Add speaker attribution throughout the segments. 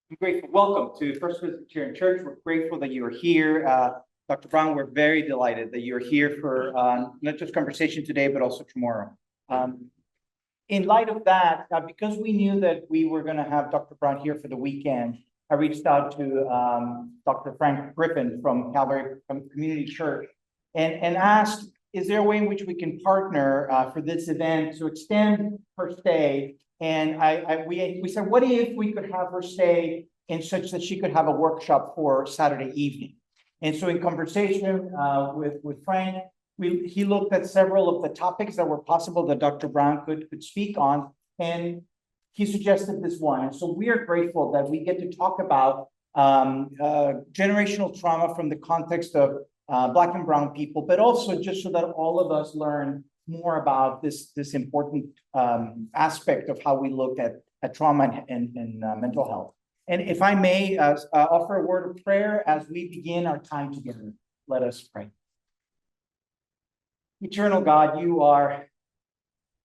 Speaker 1: I'm grateful. Welcome to First Presbyterian Church. We're grateful that you're here. Dr. Brown, we're very delighted that you're here for not just conversation today, but also tomorrow. In light of that, because we knew that we were going to have Dr. Brown here for the weekend, I reached out to Dr. Frank Griffin from Calvary Community Church and asked, is there a way in which we can partner for this event to extend her stay? And we said, what if we could have her stay in such that she could have a workshop for Saturday evening? And so in conversation with Frank, he looked at several of the topics that were possible that Dr. Brown could speak on, and he suggested this one. And so we are grateful that we get to talk about generational trauma from the context of Black and Brown people, but also just so that all of us learn more about this important aspect of how we look at trauma and mental health. And if I may offer a word of prayer as we begin our time together, let us pray. Eternal God, you are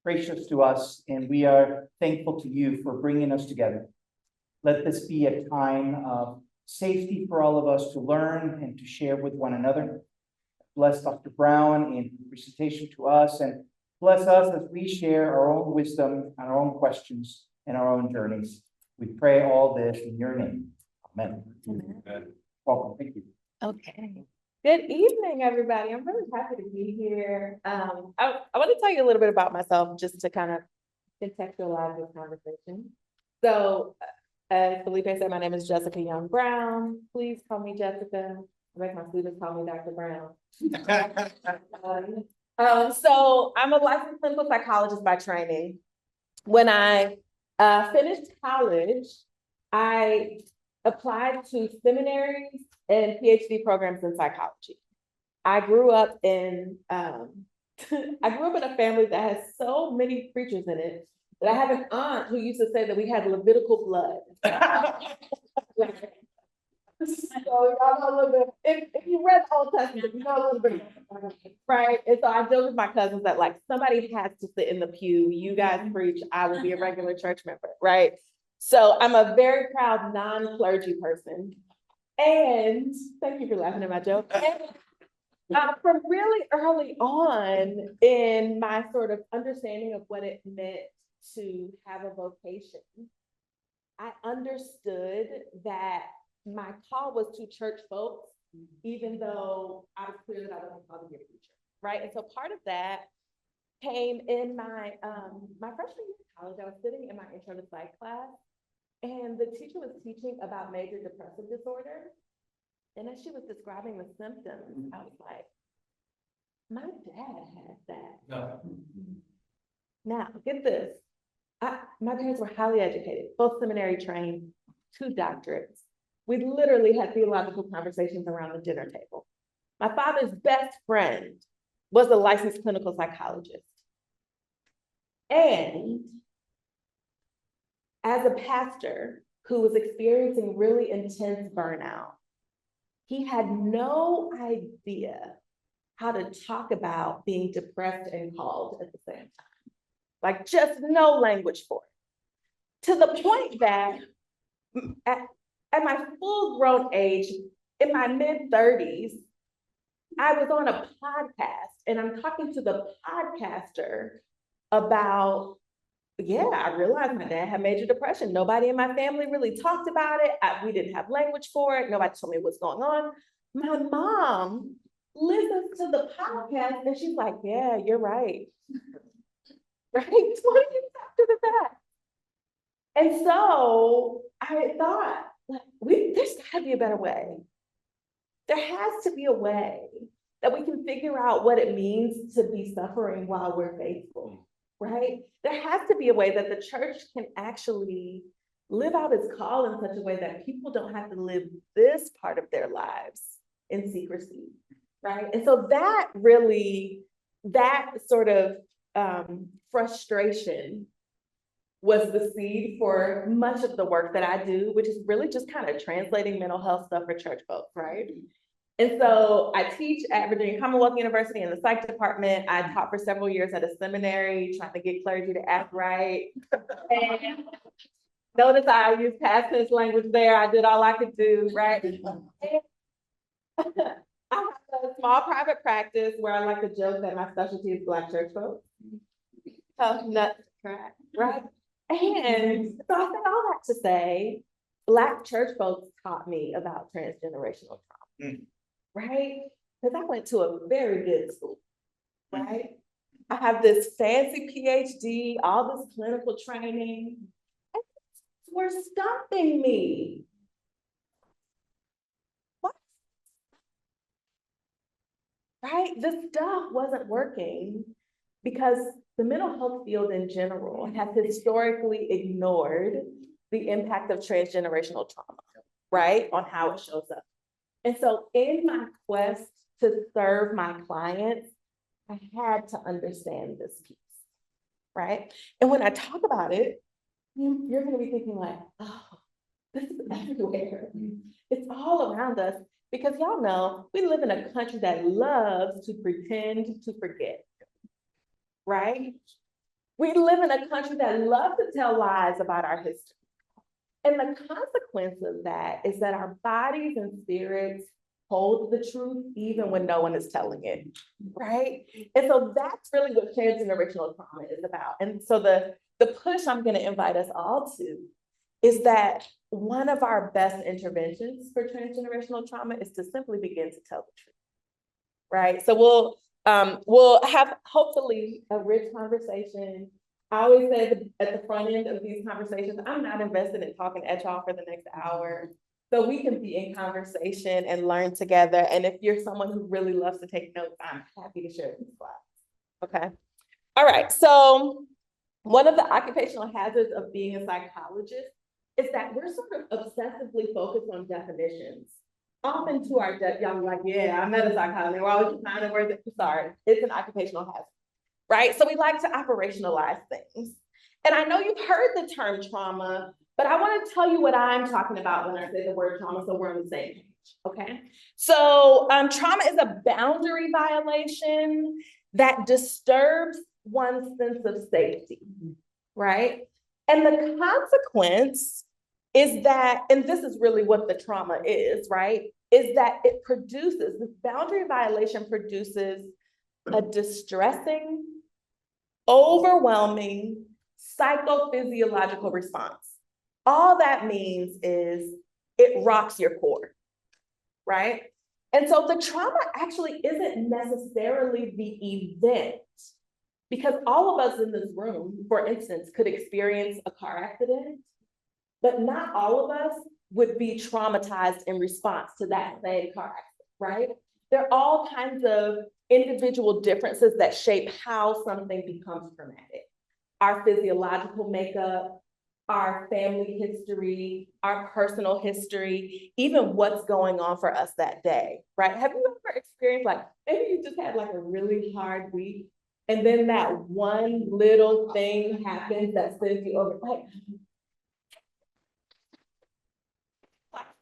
Speaker 1: gracious to us, and we are thankful to you for bringing us together. Let this be a time of safety for all of us to learn and to share with one another. Bless Dr. Brown in presentation to us, and bless us as we share our own wisdom, our own questions, and our own journeys. We pray all this in your name. Amen.
Speaker 2: Amen.
Speaker 1: Welcome. Thank you.
Speaker 2: Okay. Good evening, everybody. I'm really happy to be here. I want to tell you a little bit about myself just to kind of contextualize this conversation. So, as Felipe said, my name is Jessica Young Brown. Please call me Jessica. I make my students call me Dr. Brown. So I'm a licensed clinical psychologist by training. When I finished college, I applied to seminaries and PhD programs in psychology. I grew up in a family that has so many preachers in it that I have an aunt who used to say that we had Levitical blood. So y'all know a little bit. If you read the Old Testament, you know a little bit, right? And so I joke with my cousins that like somebody has to sit in the pew. You guys preach, I will be a regular church member, right? So I'm a very proud non-clergy person. And thank you for laughing at my joke. And from really early on in my sort of understanding of what it meant to have a vocation, I understood that my call was to church folks, even though I was clear that I wasn't called to be a preacher, right? And so part of that came in my freshman year of college. I was sitting in my intro to psych class, and the teacher was teaching about major depressive disorder. And as she was describing the symptoms, I was like, my dad had that. No. Now, get this. My parents were highly educated, both seminary trained, 2 doctorates. We literally had theological conversations around the dinner table. My father's best friend was a licensed clinical psychologist. And as a pastor who was experiencing really intense burnout, he had no idea how to talk about being depressed and called at the same time. Like just no language for it. To the point that at my full-grown age, in my mid-30s, I was on a podcast and I'm talking to the podcaster about, yeah, I realized my dad had major depression. Nobody in my family really talked about it. We didn't have language for it. Nobody told me what's going on. My mom listens to the podcast and she's like, yeah, you're right. Right? 20 years after the fact. And so I thought, like, there's gotta be a better way. There has to be a way that we can figure out what it means to be suffering while we're faithful, right? There has to be a way that the church can actually live out its call in such a way that people don't have to live this part of their lives in secrecy, right? And so that sort of frustration was the seed for much of the work that I do, which is really just kind of translating mental health stuff for church folks, right? And so I teach at Virginia Commonwealth University in the psych department. I taught for several years at a seminary, trying to get clergy to act right. And Notice I used past tense language there. I did all I could do, right? I have a small private practice where I like to joke that my specialty is Black church folks. Tough nut to crack, right? And so I said all that to say, Black church folks taught me about transgenerational trauma, right? Because I went to a very good school, right? I have this fancy PhD, all this clinical training, and were stumping me. What? Right? This stuff wasn't working because the mental health field in general has historically ignored the impact of transgenerational trauma, right? On how it shows up. And so in my quest to serve my clients, I had to understand this piece, right? And when I talk about it, you're gonna be thinking like, oh, this is everywhere. It's all around us because y'all know we live in a country that loves to pretend to forget, right? We live in a country that loves to tell lies about our history. And the consequence of that is that our bodies and spirits hold the truth even when no one is telling it, right? And so that's really what transgenerational trauma is about. And so the push I'm going to invite us all to is that one of our best interventions for transgenerational trauma is to simply begin to tell the truth, right? So we'll have hopefully a rich conversation. I always say at the front end of these conversations, I'm not invested in talking at y'all for the next hour. So we can be in conversation and learn together. And if you're someone who really loves to take notes, I'm happy to share these slides. Okay. All right. So one of the occupational hazards of being a psychologist is that we're sort of obsessively focused on definitions. Often to our death, y'all are like, yeah, I'm not a psychologist. We're always trying to work it. Sorry, it's an occupational hazard, right? So we like to operationalize things. And I know you've heard the term trauma, but I want to tell you what I'm talking about when I say the word trauma, so we're on the same page, okay? So trauma is a boundary violation that disturbs one's sense of safety, right? And the consequence is that, and this is really what the trauma is, right? Is that it produces, this boundary violation produces a distressing, overwhelming, psychophysiological response. All that means is it rocks your core, right? And so the trauma actually isn't necessarily the event, because all of us in this room, for instance, could experience a car accident, but not all of us would be traumatized in response to that same car accident, right? There are all kinds of individual differences that shape how something becomes traumatic. Our physiological makeup, our family history, our personal history, even what's going on for us that day, right? Have you ever experienced, like, maybe you just had like a really hard week, and then that one little thing happens that sends you over, like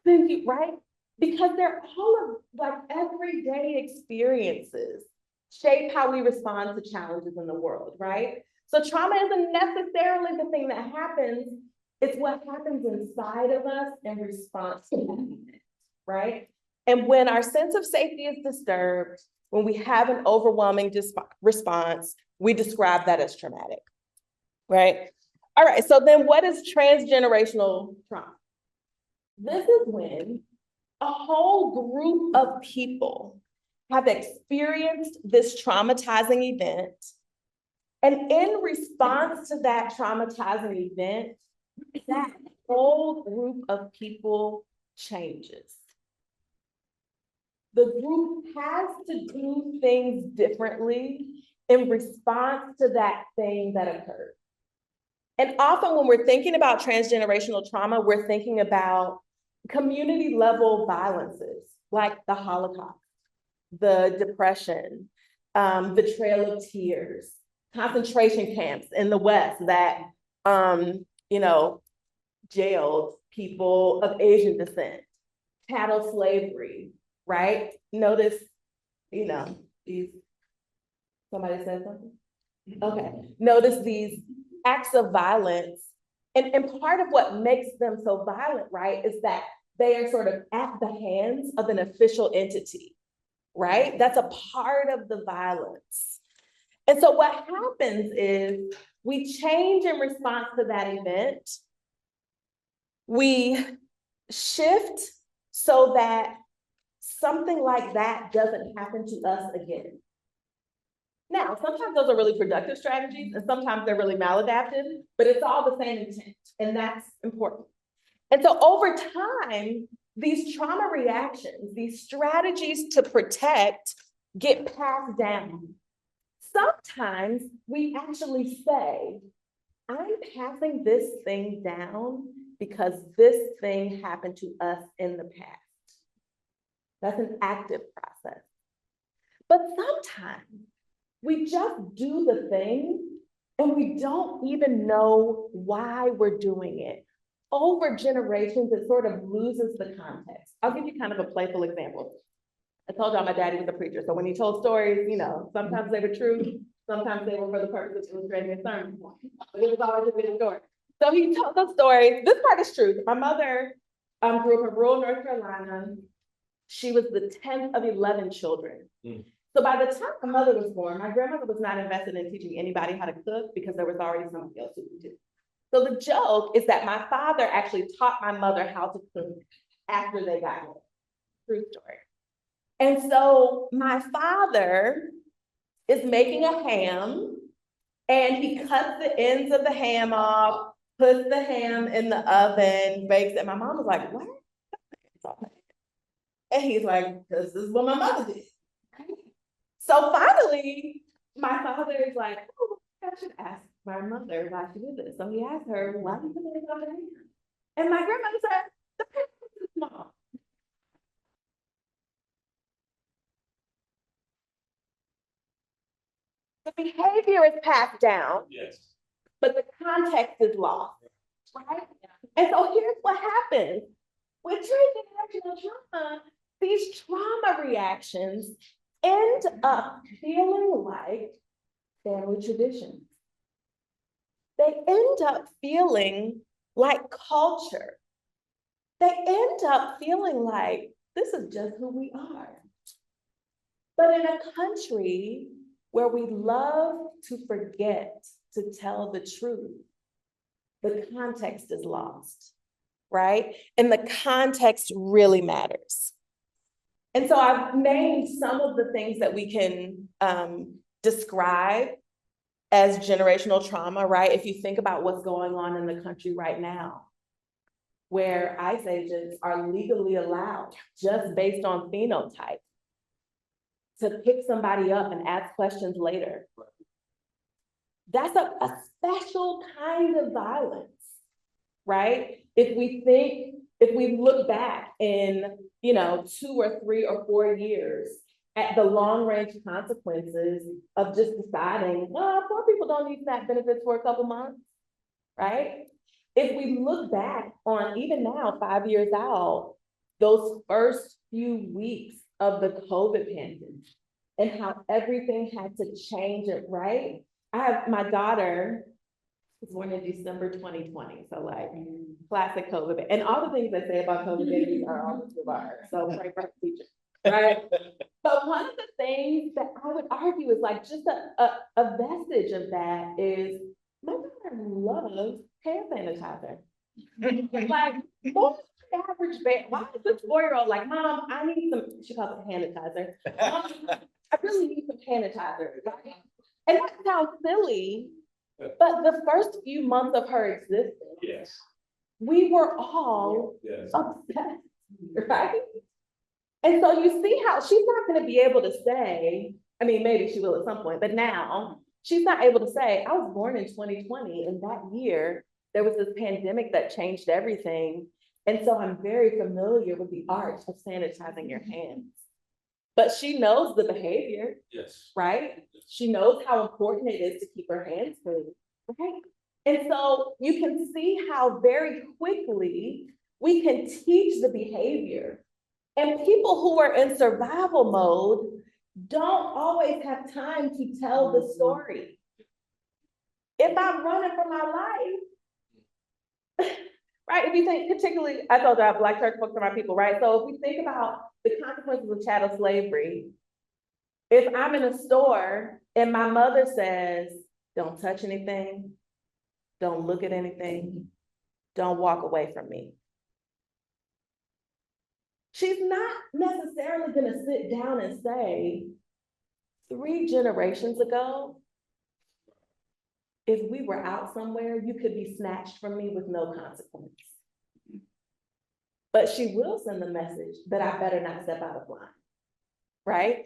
Speaker 2: sends you, right? Because they're all of like everyday experiences shape how we respond to challenges in the world, right? So trauma isn't necessarily the thing that happens, it's what happens inside of us in response to that event, right? And when our sense of safety is disturbed, when we have an overwhelming response, we describe that as traumatic, right? All right, so then what is transgenerational trauma? This is when a whole group of people have experienced this traumatizing event, and in response to that traumatizing event, that whole group of people changes. The group has to do things differently in response to that thing that occurred. And often when we're thinking about transgenerational trauma, we're thinking about community level violences like the Holocaust, the Depression, the Trail of Tears, concentration camps in the West that, jailed people of Asian descent, chattel slavery, right? Notice, somebody said something? Okay, notice these acts of violence And part of what makes them so violent, right, is that they are sort of at the hands of an official entity, right? That's a part of the violence. And so what happens is we change in response to that event. We shift so that something like that doesn't happen to us again. Now, sometimes those are really productive strategies and sometimes they're really maladaptive, but it's all the same intent, and that's important. And so over time, these trauma reactions, these strategies to protect get passed down. Sometimes we actually say, I'm passing this thing down because this thing happened to us in the past. That's an active process. But sometimes we just do the thing and we don't even know why we're doing it. Over generations, it sort of loses the context. I'll give you kind of a playful example. I told y'all my daddy was a preacher, so when he told stories, you know, sometimes they were true, sometimes they were for the purpose of illustrating a sermon, but it was always a good story. So he told those stories. This part is true. My mother grew up in rural North Carolina. She was the 10th of 11 children. So by the time my mother was born, my grandmother was not invested in teaching anybody how to cook because there was already somebody else who could do. So the joke is that my father actually taught my mother how to cook after they got married. True story. And so my father is making a ham and he cuts the ends of the ham off, puts the ham in the oven, bakes it. My mom was like, what? And he's like, this is what my mother did. So finally, my father is like, oh, I should ask my mother why she did this. So he asked her, why did you put it on the ham? And my grandmother said, the ham is small. The behavior is passed down,
Speaker 3: Yes.
Speaker 2: but the context is lost, right? And so here's what happens. With transgenerational trauma, these trauma reactions end up feeling like family traditions. They end up feeling like culture. They end up feeling like this is just who we are. But in a country where we love to forget to tell the truth, the context is lost, right? And the context really matters. And so I've named some of the things that we can describe as generational trauma, right? If you think about what's going on in the country right now, where ICE agents are legally allowed just based on phenotype to pick somebody up and ask questions later. That's a special kind of violence, right? If we look back in, 2 or 3 or 4 years at the long range consequences of just deciding, well, poor people don't need SNAP benefits for a couple months, right? If we look back on even now, 5 years out, those first few weeks of the COVID pandemic and how everything had to change it, right? I have my daughter was born in December 2020, so like classic COVID. And all the things they say about COVID babies are all true, so pray for her teacher, right? But one of the things that I would argue is like just a vestige of that is my daughter loves hand sanitizer. Like, what's the average bear? Why is this 4-year-old like, Mom, I need some, she calls it sanitizer. Mom, I really need some sanitizer, right? And that sounds silly, but the first few months of her existence,
Speaker 3: Yes.
Speaker 2: we were all
Speaker 3: Yes.
Speaker 2: obsessed, right? And so you see how she's not going to be able to say, I mean, maybe she will at some point, but now she's not able to say, I was born in 2020, and that year there was this pandemic that changed everything. And so I'm very familiar with the art of sanitizing your hands. But she knows the behavior,
Speaker 3: Yes.
Speaker 2: right? She knows how important it is to keep her hands clean, right? And so you can see how very quickly we can teach the behavior. And people who are in survival mode don't always have time to tell the story. If I'm running for my life, Right, if you think particularly, I told you I have Black church folks are my people, right? So if we think about the consequences of chattel slavery, if I'm in a store and my mother says, don't touch anything, don't look at anything, don't walk away from me. She's not necessarily gonna sit down and say, 3 generations ago, if we were out somewhere, you could be snatched from me with no consequence. But she will send the message that I better not step out of line, right?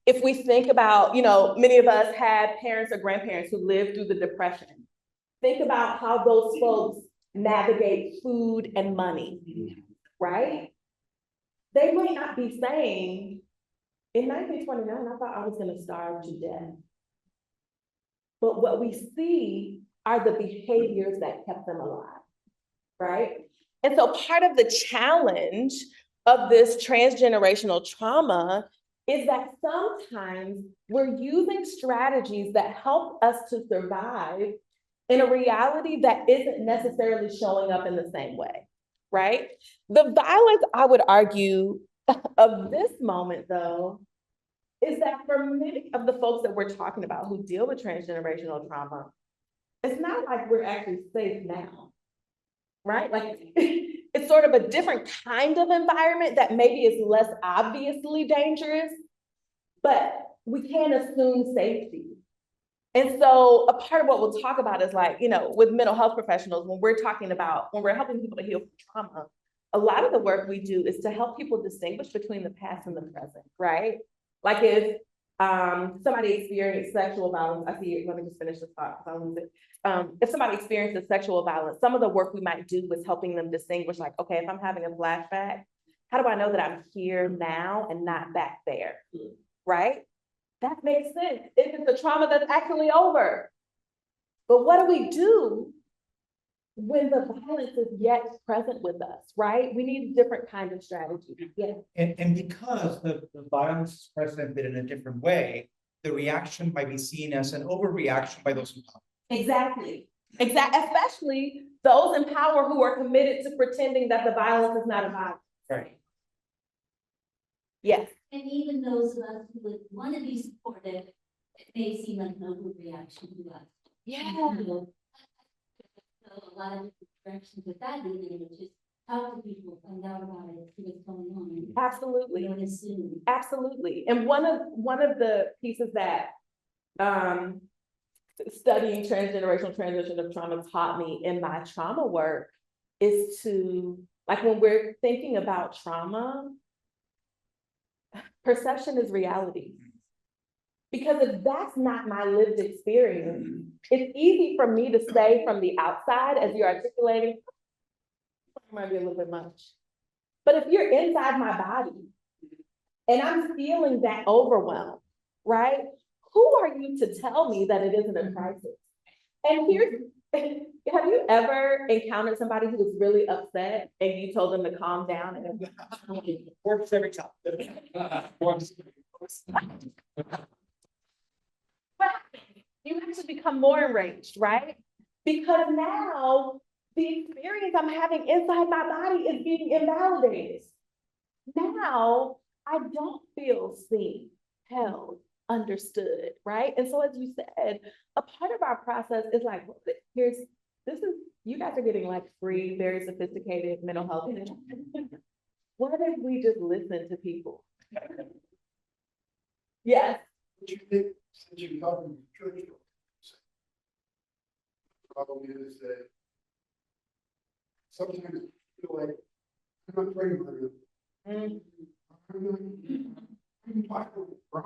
Speaker 2: If we think about, many of us had parents or grandparents who lived through the Depression. Think about how those folks navigate food and money, right? They might not be saying, in 1929, I thought I was gonna starve to death. But what we see are the behaviors that kept them alive, right? And so part of the challenge of this transgenerational trauma is that sometimes we're using strategies that help us to survive in a reality that isn't necessarily showing up in the same way, right? The violence, I would argue, of this moment, though, is that for many of the folks that we're talking about who deal with transgenerational trauma, it's not like we're actually safe now, right? Like, it's sort of a different kind of environment that maybe is less obviously dangerous, but we can't assume safety. And so a part of what we'll talk about is like, with mental health professionals, when we're helping people to heal from trauma, a lot of the work we do is to help people distinguish between the past and the present, right? Like if somebody experienced sexual violence, let me just finish this thought because I lose it. If somebody experiences sexual violence, some of the work we might do is helping them distinguish, like, okay, if I'm having a flashback, how do I know that I'm here now and not back there, right? That makes sense. If it's a trauma that's actually over. But what do we do when the violence is yet present with us, right? We need a different kind of strategy. Yeah.
Speaker 1: And because the violence is present but in a different way, the reaction might be seen as an overreaction by those in power.
Speaker 2: Exactly. Especially those in power who are committed to pretending that the violence is not a violence.
Speaker 1: Right.
Speaker 2: Yes.
Speaker 3: And even those of us who would want to be supportive, it may seem like an overreaction to us.
Speaker 2: Yeah.
Speaker 3: So a lot of different directions with that, even which is talk to people, find out about it, see what's going on.
Speaker 2: Absolutely.
Speaker 3: Don't assume.
Speaker 2: Absolutely. And one of the pieces that studying transgenerational transition of trauma taught me in my trauma work is to, like, when we're thinking about trauma, perception is reality. Because if that's not my lived experience, it's easy for me to say from the outside, as you're articulating, might be a little bit much. But if you're inside my body and I'm feeling that overwhelm, right? Who are you to tell me that it isn't a crisis? And have you ever encountered somebody who was really upset and you told them to calm down? And
Speaker 1: Works every time.
Speaker 2: you actually become more enraged, right? Because now the experience I'm having inside my body is being invalidated. Now I don't feel seen, held, understood, right? And so as you said, a part of our process is like, you guys are getting like free, very sophisticated mental health. What if we just listen to people? Yes.
Speaker 4: What you think, since you're talking to church, the problem is that sometimes I feel like I'm not praying for them. I'm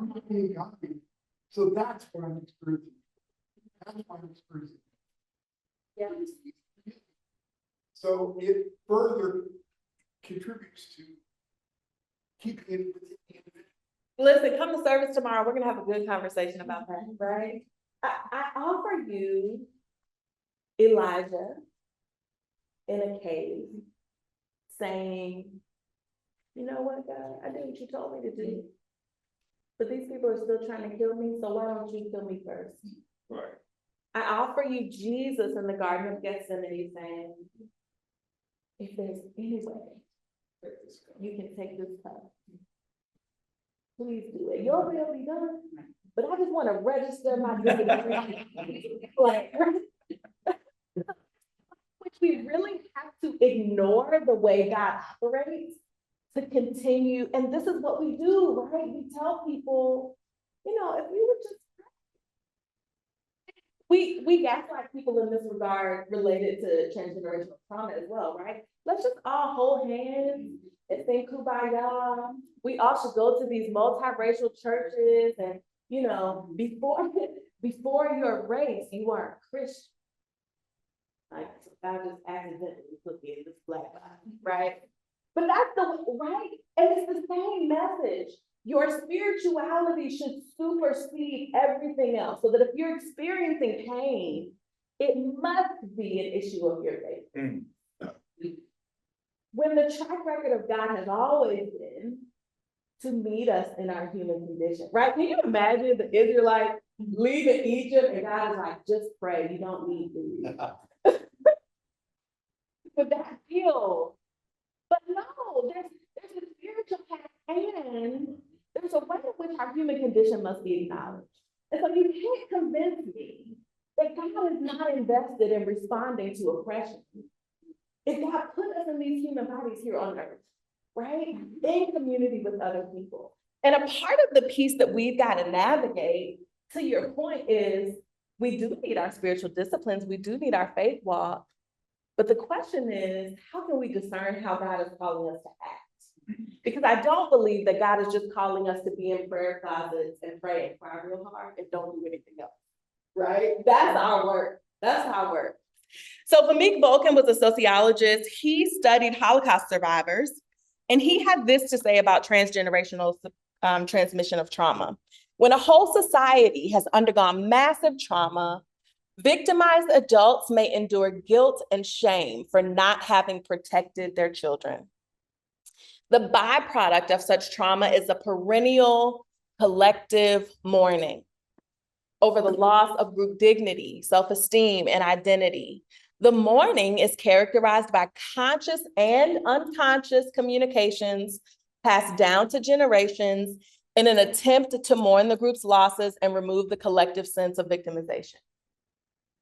Speaker 4: not being godly. So that's what I'm experiencing. That's what I'm experiencing.
Speaker 2: Yeah.
Speaker 4: So it further contributes to keeping it within the individual.
Speaker 2: Listen, come to service tomorrow. We're gonna have a good conversation about that, right? I offer you Elijah in a cave saying, you know what, God, I did what you told me to do. But these people are still trying to kill me, so why don't you kill me first?
Speaker 4: Right.
Speaker 2: I offer you Jesus in the Garden of Gethsemane saying, if there's any way you can take this cup, please do it. Your will be done, but I just want to register my divinity. Like, which we really have to ignore the way God operates to continue. And this is what we do, right? We tell people, if we would just we gaslight people in this regard related to transgenerational trauma as well, right? Let's just all hold hands and sing Kumbaya. We all should go to these multiracial churches and, before you're race, you are a Christian. Like, God just accidentally put me in this black box, right? But that's right? And it's the same message. Your spirituality should supersede everything else, so that if you're experiencing pain, it must be an issue of your faith. When the track record of God has always been to meet us in our human condition, right? Can you imagine the Israelites leaving Egypt and God is like, just pray, you don't need to. But that feel. But no, there's a spiritual path and there's a way in which our human condition must be acknowledged. And so you can't convince me that God is not invested in responding to oppression. If God put us in these human bodies here on earth, right? In community with other people. And a part of the piece that we've got to navigate, to your point, is we do need our spiritual disciplines, we do need our faith walk. But the question is, how can we discern how God is calling us to act? Because I don't believe that God is just calling us to be in prayer closets and pray and cry real hard and don't do anything else, right? That's our work. That's our work. So Vamik Volkan was a sociologist. He studied Holocaust survivors, and he had this to say about transgenerational transmission of trauma. When a whole society has undergone massive trauma, victimized adults may endure guilt and shame for not having protected their children. The byproduct of such trauma is a perennial collective mourning over the loss of group dignity, self-esteem, and identity. The mourning is characterized by conscious and unconscious communications passed down to generations in an attempt to mourn the group's losses and remove the collective sense of victimization.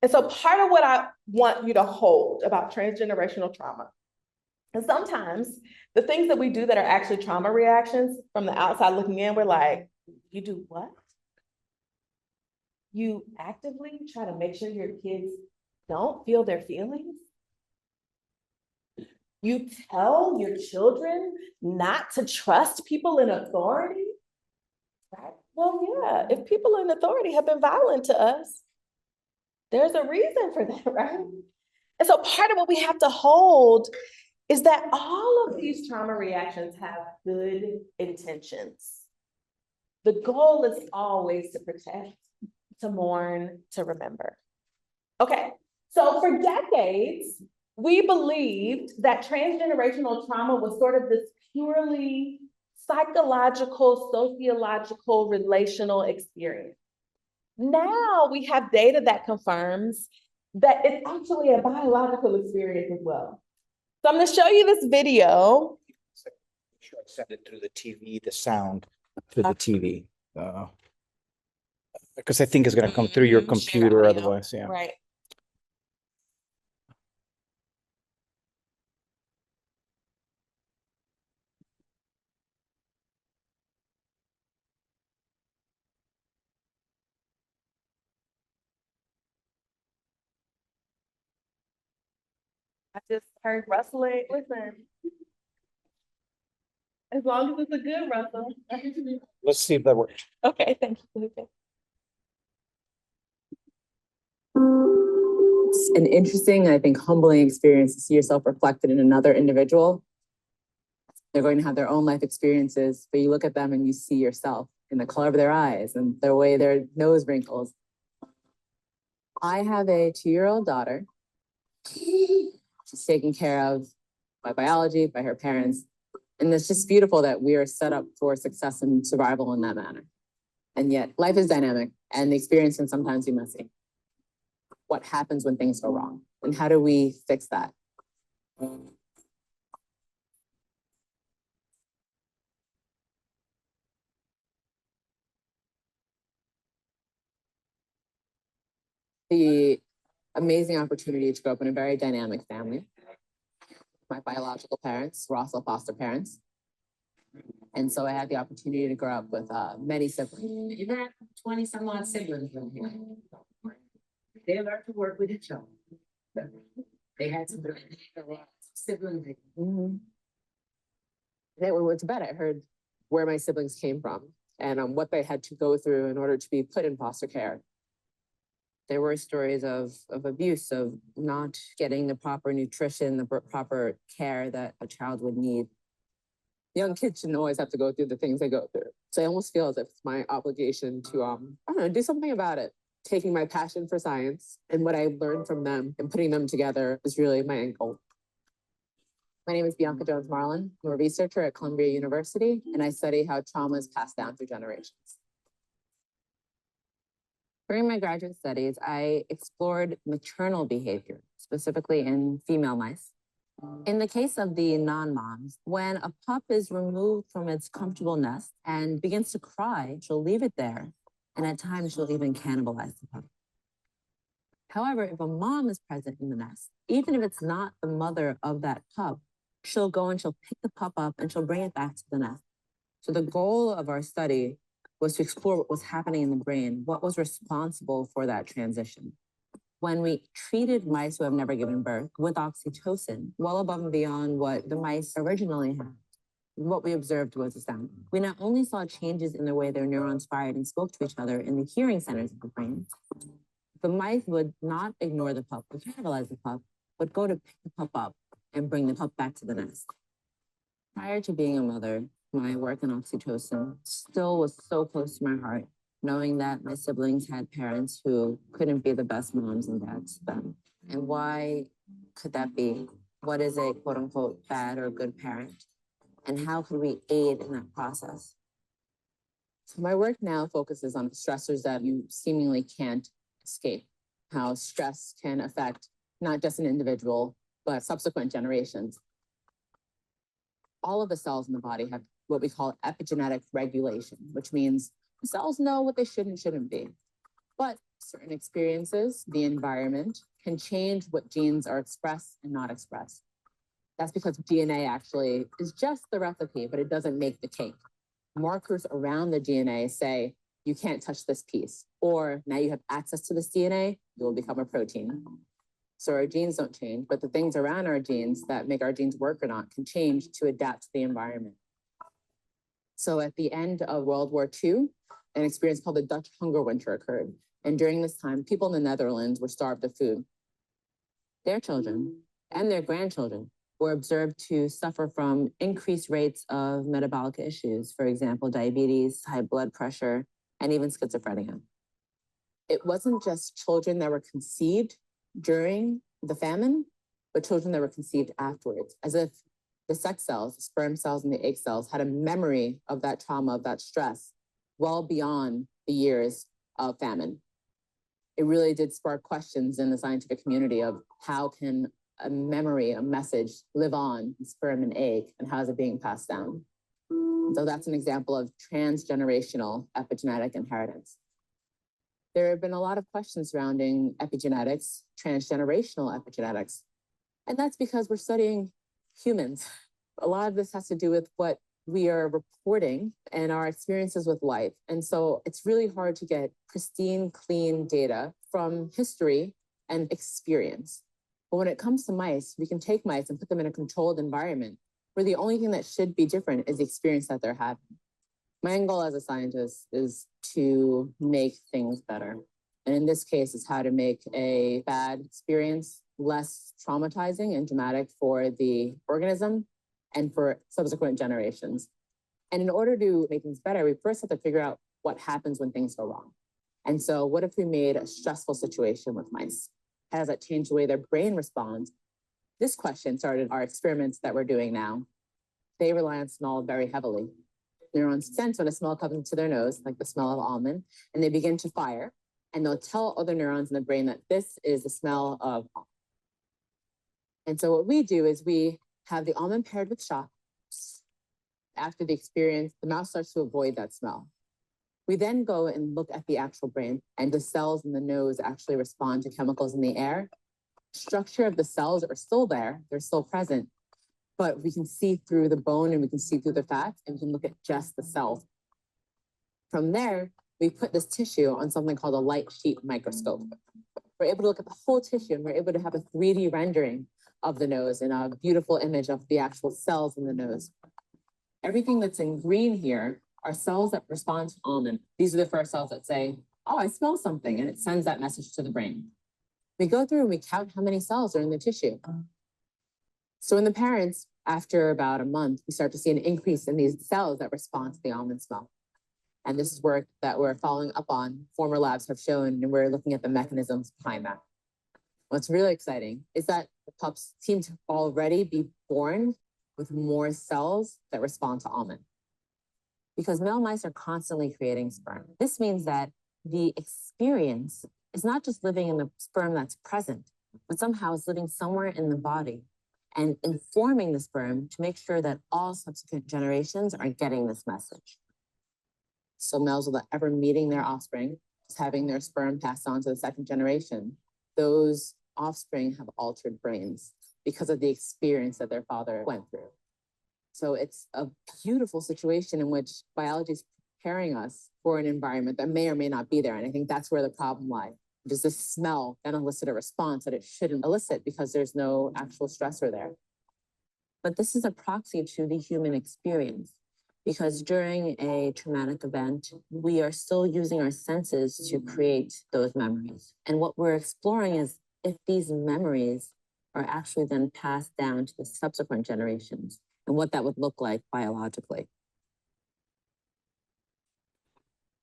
Speaker 2: And so part of what I want you to hold about transgenerational trauma, and sometimes the things that we do that are actually trauma reactions from the outside looking in, we're like, you do what? You actively try to make sure your kids don't feel their feelings? You tell your children not to trust people in authority? Right? Well, yeah, if people in authority have been violent to us, there's a reason for that, right? And so part of what we have to hold is that all of these trauma reactions have good intentions. The goal is always to protect, to mourn, to remember. Okay, so for decades, we believed that transgenerational trauma was sort of this purely psychological, sociological, relational experience. Now we have data that confirms that it's actually a biological experience as well. So I'm going to show you this video.
Speaker 1: Sure, send it through the TV, the sound to the TV. Because I think it's going to come through your computer otherwise, yeah.
Speaker 2: Right. I just heard rustling. Listen. As long as it's a good rustle.
Speaker 1: Let's see if that works.
Speaker 2: Okay, thank you.
Speaker 5: It's an interesting, I think, humbling experience to see yourself reflected in another individual. They're going to have their own life experiences, but you look at them and you see yourself in the color of their eyes and the way their nose wrinkles. I have a 2-year-old daughter. She's taken care of by biology, by her parents. And it's just beautiful that we are set up for success and survival in that manner. And yet life is dynamic and the experience can sometimes be messy. what happens when things go wrong and how do we fix that? The amazing opportunity to grow up in a very dynamic family. My biological parents were also foster parents. And so I had the opportunity to grow up with many siblings.
Speaker 6: You got 20 some odd siblings in here. They learned to work with each other. They had some siblings.
Speaker 5: Mhm. Then when we went to bed, I heard where my siblings came from and what they had to go through in order to be put in foster care. There were stories of abuse, of not getting the proper nutrition, the proper care that a child would need. Young kids shouldn't always have to go through the things they go through. So I almost feel as if it's my obligation to, I don't know, do something about it. Taking my passion for science and what I learned from them and putting them together is really my end goal. My name is Bianca Jones Marlin. I'm a researcher at Columbia University, and I study how trauma is passed down through generations. During my graduate studies, I explored maternal behavior, specifically in female mice. In the case of the non-moms, when a pup is removed from its comfortable nest and begins to cry, she'll leave it there, and at times she'll even cannibalize the pup. However, if a mom is present in the nest, even if it's not the mother of that pup, she'll go and she'll pick the pup up and she'll bring it back to the nest. So the goal of our study was to explore what was happening in the brain, what was responsible for that transition. When we treated mice who have never given birth with oxytocin, well above and beyond what the mice originally had, what we observed was astounding. We not only saw changes in the way their neurons fired and spoke to each other in the hearing centers of the brain, the mice would not ignore the pup or cannibalize the pup, but go to pick the pup up and bring the pup back to the nest. Prior to being a mother, my work in oxytocin still was so close to my heart, knowing that my siblings had parents who couldn't be the best moms and dads to them. And why could that be? What is a quote unquote bad or good parent? And how could we aid in that process? So my work now focuses on stressors that you seemingly can't escape, how stress can affect not just an individual, but subsequent generations. All of the cells in the body have what we call epigenetic regulation, which means cells know what they should and shouldn't be. But certain experiences, the environment, can change what genes are expressed and not expressed. That's because DNA actually is just the recipe, but it doesn't make the cake. Markers around the DNA say, you can't touch this piece, or now you have access to this DNA, you will become a protein. So our genes don't change, but the things around our genes that make our genes work or not can change to adapt to the environment. So at the end of World War II, an experience called the Dutch Hunger Winter occurred. And during this time, people in the Netherlands were starved of food. Their children and their grandchildren were observed to suffer from increased rates of metabolic issues, for example, diabetes, high blood pressure, and even schizophrenia. It wasn't just children that were conceived during the famine, but children that were conceived afterwards, as if the sex cells, the sperm cells and the egg cells had a memory of that trauma, of that stress, well beyond the years of famine. It really did spark questions in the scientific community of how can a memory, a message live on in sperm and egg, and how is it being passed down? So that's an example of transgenerational epigenetic inheritance. There have been a lot of questions surrounding epigenetics, transgenerational epigenetics, and that's because we're studying humans. A lot of this has to do with what we are reporting and our experiences with life. And so it's really hard to get pristine, clean data from history and experience. But when it comes to mice, we can take mice and put them in a controlled environment where the only thing that should be different is the experience that they're having. My end goal as a scientist is to make things better. And in this case, it's how to make a bad experience less traumatizing and dramatic for the organism and for subsequent generations. And in order to make things better, we first have to figure out what happens when things go wrong. And so what if we made a stressful situation with mice? How does that change the way their brain responds? This question started our experiments that we're doing now. They rely on smell very heavily. Neurons sense when a smell comes into their nose, like the smell of almond, and they begin to fire. and they'll tell other neurons in the brain that this is the smell of almond. And so what we do is we have the almond paired with shock. After the experience, the mouse starts to avoid that smell. We then go and look at the actual brain, and the cells in the nose actually respond to chemicals in the air. Structure of the cells are still there, they're still present, but we can see through the bone and we can see through the fat, and we can look at just the cells. From there, we put this tissue on something called a light sheet microscope. We're able to look at the whole tissue, and we're able to have a 3D rendering of the nose and a beautiful image of the actual cells in the nose. Everything that's in green here are cells that respond to almond. These are the first cells that say, oh, I smell something, and it sends that message to the brain. We go through and we count how many cells are in the tissue. So in the parents, after about a month, we start to see an increase in these cells that respond to the almond smell. And this is work that we're following up on, former labs have shown, and we're looking at the mechanisms behind that. What's really exciting is that the pups seem to already be born with more cells that respond to almond. Because male mice are constantly creating sperm. This means that the experience is not just living in the sperm that's present, but somehow it's living somewhere in the body and informing the sperm to make sure that all subsequent generations are getting this message. So males, without ever meeting their offspring, just having their sperm passed on to the second generation, those offspring have altered brains because of the experience that their father went through. So it's a beautiful situation in which biology is preparing us for an environment that may or may not be there. And I think that's where the problem lies. Does this smell then elicit a response that it shouldn't elicit because there's no actual stressor there? But this is a proxy to the human experience, because during a traumatic event, we are still using our senses to create those memories. And what we're exploring is if these memories are actually then passed down to the subsequent generations and what that would look like biologically.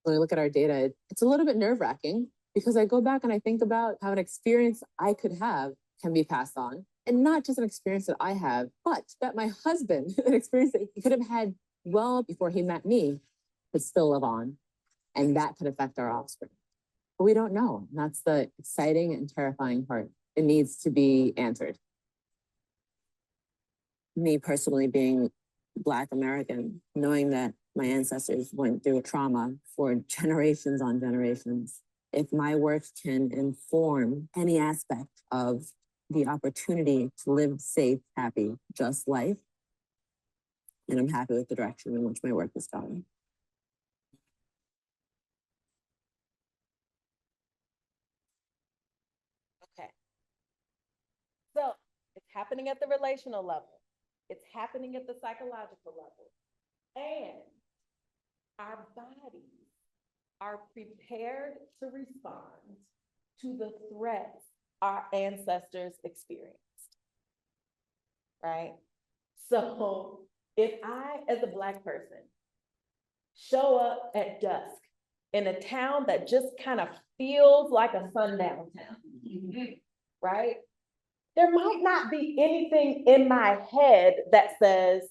Speaker 5: When we look at our data, it's a little bit nerve-wracking because I go back and I think about how an experience I could have can be passed on. And not just an experience that I have, but that my husband, an experience that he could have had well before he met me, could still live on. And that could affect our offspring. But we don't know. And that's the exciting and terrifying part. It needs to be answered. Me personally being Black American, knowing that my ancestors went through trauma for generations on generations, if my work can inform any aspect of the opportunity to live safe, happy, just life, and I'm happy with the direction in which my work is going.
Speaker 2: Okay. So it's happening at the relational level. It's happening at the psychological level. And our bodies are prepared to respond to the threats our ancestors experienced, right? So if I, as a Black person, show up at dusk in a town that just kind of feels like a sundown town, right? There might not be anything in my head that says,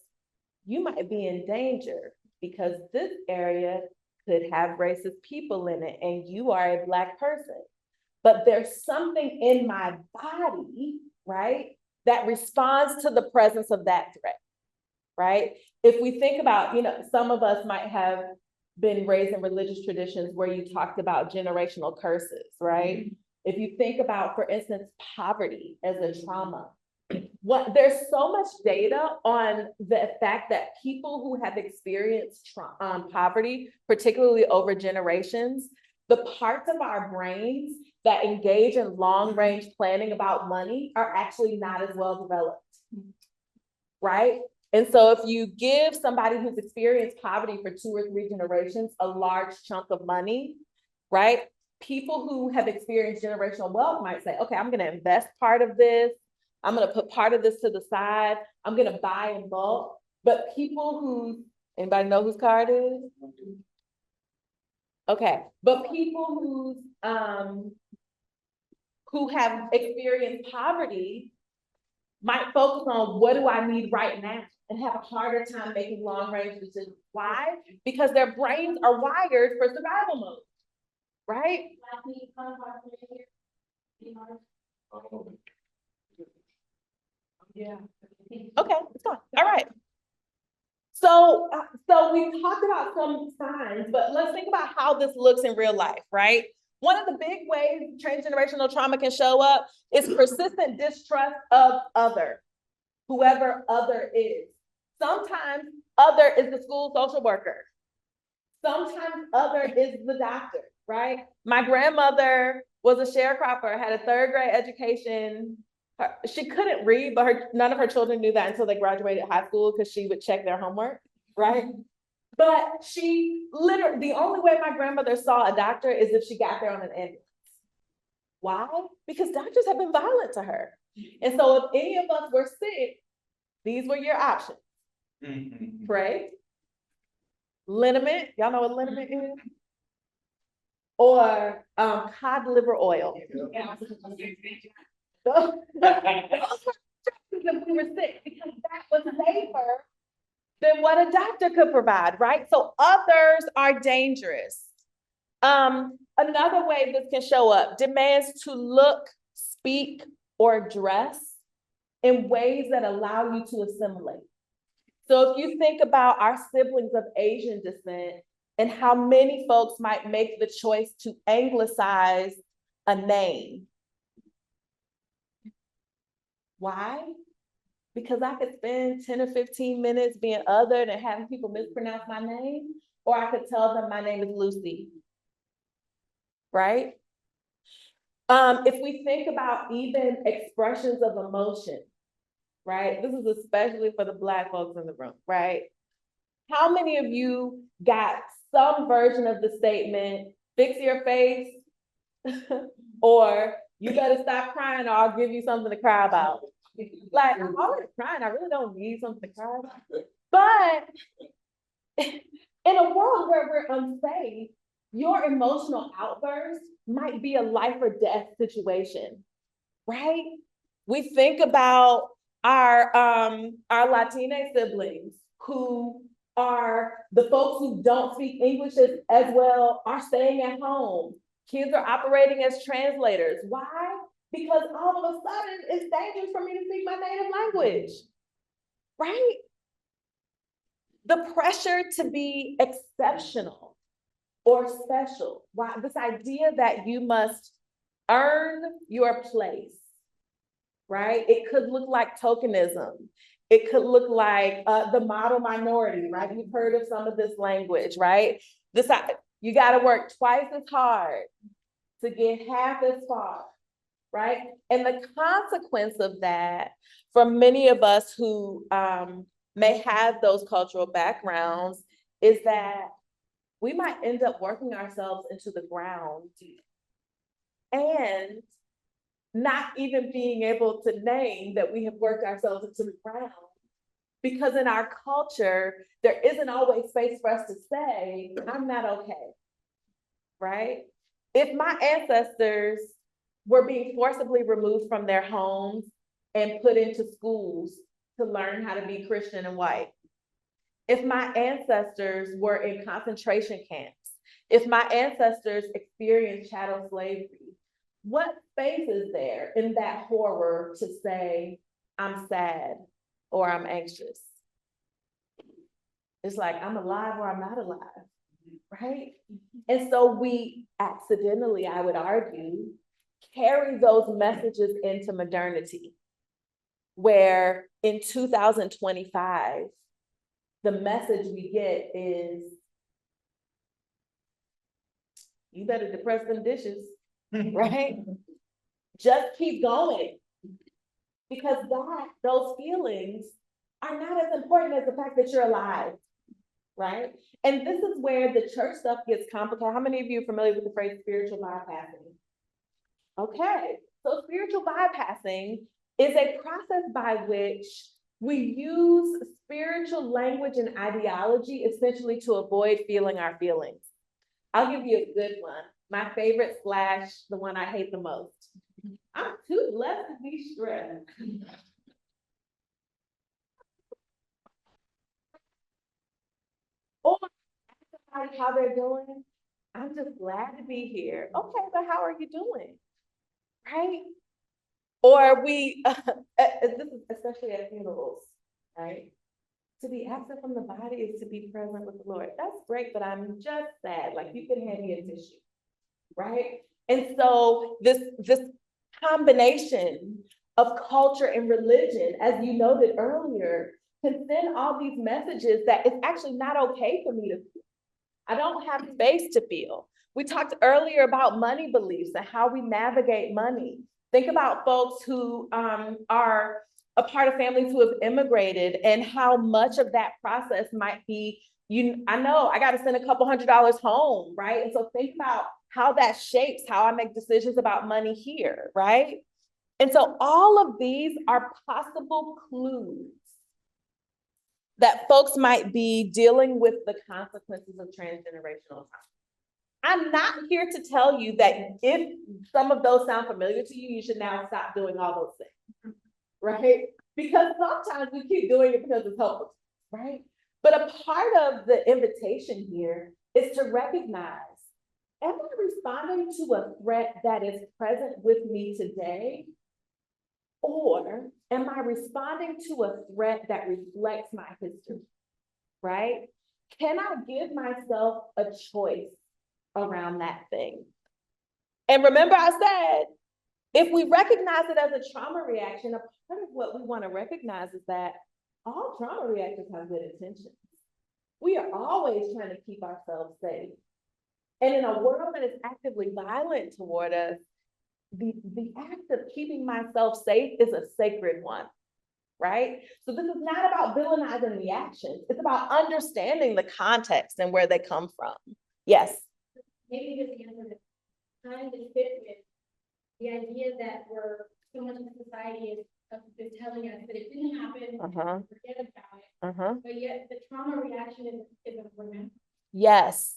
Speaker 2: you might be in danger because this area could have racist people in it and you are a Black person. But there's something in my body, right, that responds to the presence of that threat, right? If we think about, some of us might have been raised in religious traditions where you talked about generational curses, right? If you think about, for instance, poverty as a trauma, there's so much data on the fact that people who have experienced poverty, particularly over generations, the parts of our brains that engage in long-range planning about money are actually not as well developed, right? And so if you give somebody who's experienced poverty for 2 or 3 generations a large chunk of money, right? People who have experienced generational wealth might say, okay, I'm gonna invest part of this. I'm gonna put part of this to the side. I'm gonna buy in bulk. But people who, anybody know whose card it is? Okay, but people who have experienced poverty might focus on what do I need right now and have a harder time making long range decisions. Why? Because their brains are wired for survival mode, right? Yeah. Okay, it's fine. All right. So we talked about some signs, but let's think about how this looks in real life, right? One of the big ways transgenerational trauma can show up is persistent distrust of other, whoever other is. Sometimes other is the school social worker. Sometimes other is the doctor, right? My grandmother was a sharecropper, had a third grade education. She couldn't read, but none of her children knew that until they graduated high school because she would check their homework, right? But she literally, the only way my grandmother saw a doctor is if she got there on an ambulance. Why? Because doctors have been violent to her. And so if any of us were sick, these were your options. Pray, liniment, y'all know what liniment is? Or cod liver oil. Those were if we were sick, because that was safer than what a doctor could provide, right? So others are dangerous. Another way this can show up, demands to look, speak, or dress in ways that allow you to assimilate. So if you think about our siblings of Asian descent and how many folks might make the choice to anglicize a name. Why? Because I could spend 10 or 15 minutes being othered and having people mispronounce my name, or I could tell them my name is Lucy, right? If we think about even expressions of emotion, right? This is especially for the Black folks in the room, right? How many of you got some version of the statement, fix your face, or you better stop crying or I'll give you something to cry about? Like, I'm already crying, I really don't need something to cry about. But in a world where we're unsafe, your emotional outburst might be a life or death situation, right? We think about our Latina siblings who are the folks who don't speak English as well are staying at home. Kids are operating as translators. Why? Because all of a sudden it's dangerous for me to speak my native language, right? The pressure to be exceptional or special. Why? This idea that you must earn your place, right? It could look like tokenism. It could look like the model minority, right? You've heard of some of this language, right? You got to work twice as hard to get half as far, right? And the consequence of that for many of us who may have those cultural backgrounds is that we might end up working ourselves into the ground and not even being able to name that we have worked ourselves into the ground. Because in our culture, there isn't always space for us to say, I'm not okay, right? If my ancestors were being forcibly removed from their homes and put into schools to learn how to be Christian and white, if my ancestors were in concentration camps, if my ancestors experienced chattel slavery, what space is there in that horror to say, I'm sad or I'm anxious? It's like, I'm alive or I'm not alive, right? And so we accidentally, I would argue, carry those messages into modernity, where in 2025, the message we get is, you better depress them dishes, right? Just keep going. Because those feelings are not as important as the fact that you're alive, right? And this is where the church stuff gets complicated. How many of you are familiar with the phrase spiritual bypassing? Okay, so spiritual bypassing is a process by which we use spiritual language and ideology essentially to avoid feeling our feelings. I'll give you a good one. My favorite / the one I hate the most. I'm too blessed to be stressed. Or ask somebody how they're doing, I'm just glad to be here. Okay, but how are you doing? Right? Or this is especially at funerals, right? To be absent from the body is to be present with the Lord. That's great, but I'm just sad. Like you can hand me a tissue, right? And so this combination of culture and religion, as you noted earlier, can send all these messages that it's actually not okay for me to feel. I don't have space to feel. We talked earlier about money beliefs and how we navigate money. Think about folks who are a part of families who have immigrated and how much of that process might be, I know I got to send a couple $100s home, right? And so think about how that shapes how I make decisions about money here, right? And so all of these are possible clues that folks might be dealing with the consequences of transgenerational trauma. I'm not here to tell you that if some of those sound familiar to you, you should now stop doing all those things, right? Because sometimes we keep doing it because it's helpful, right? But a part of the invitation here is to recognize, am I responding to a threat that is present with me today? Or am I responding to a threat that reflects my history, right? Can I give myself a choice around that thing? And remember I said, if we recognize it as a trauma reaction, a part of what we want to recognize is that all trauma reactions have good intentions. We are always trying to keep ourselves safe. And in a world that is actively violent toward us, the act of keeping myself safe is a sacred one, right? So this is not about villainizing the actions. It's about understanding the context and where they come from. Yes.
Speaker 3: Maybe just the answer to kind of fit with the idea that we're so much of society is telling us that it didn't happen, forget about it. But yet the trauma reaction is a remember.
Speaker 2: Yes.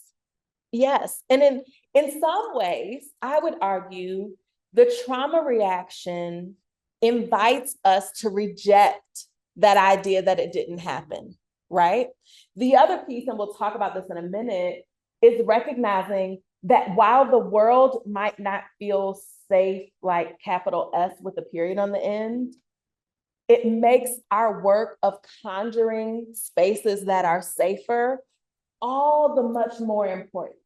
Speaker 2: Yes. And in some ways, I would argue the trauma reaction invites us to reject that idea that it didn't happen, right? The other piece, and we'll talk about this in a minute, is recognizing that while the world might not feel safe, like capital S with a period on the end, it makes our work of conjuring spaces that are safer all the much more important.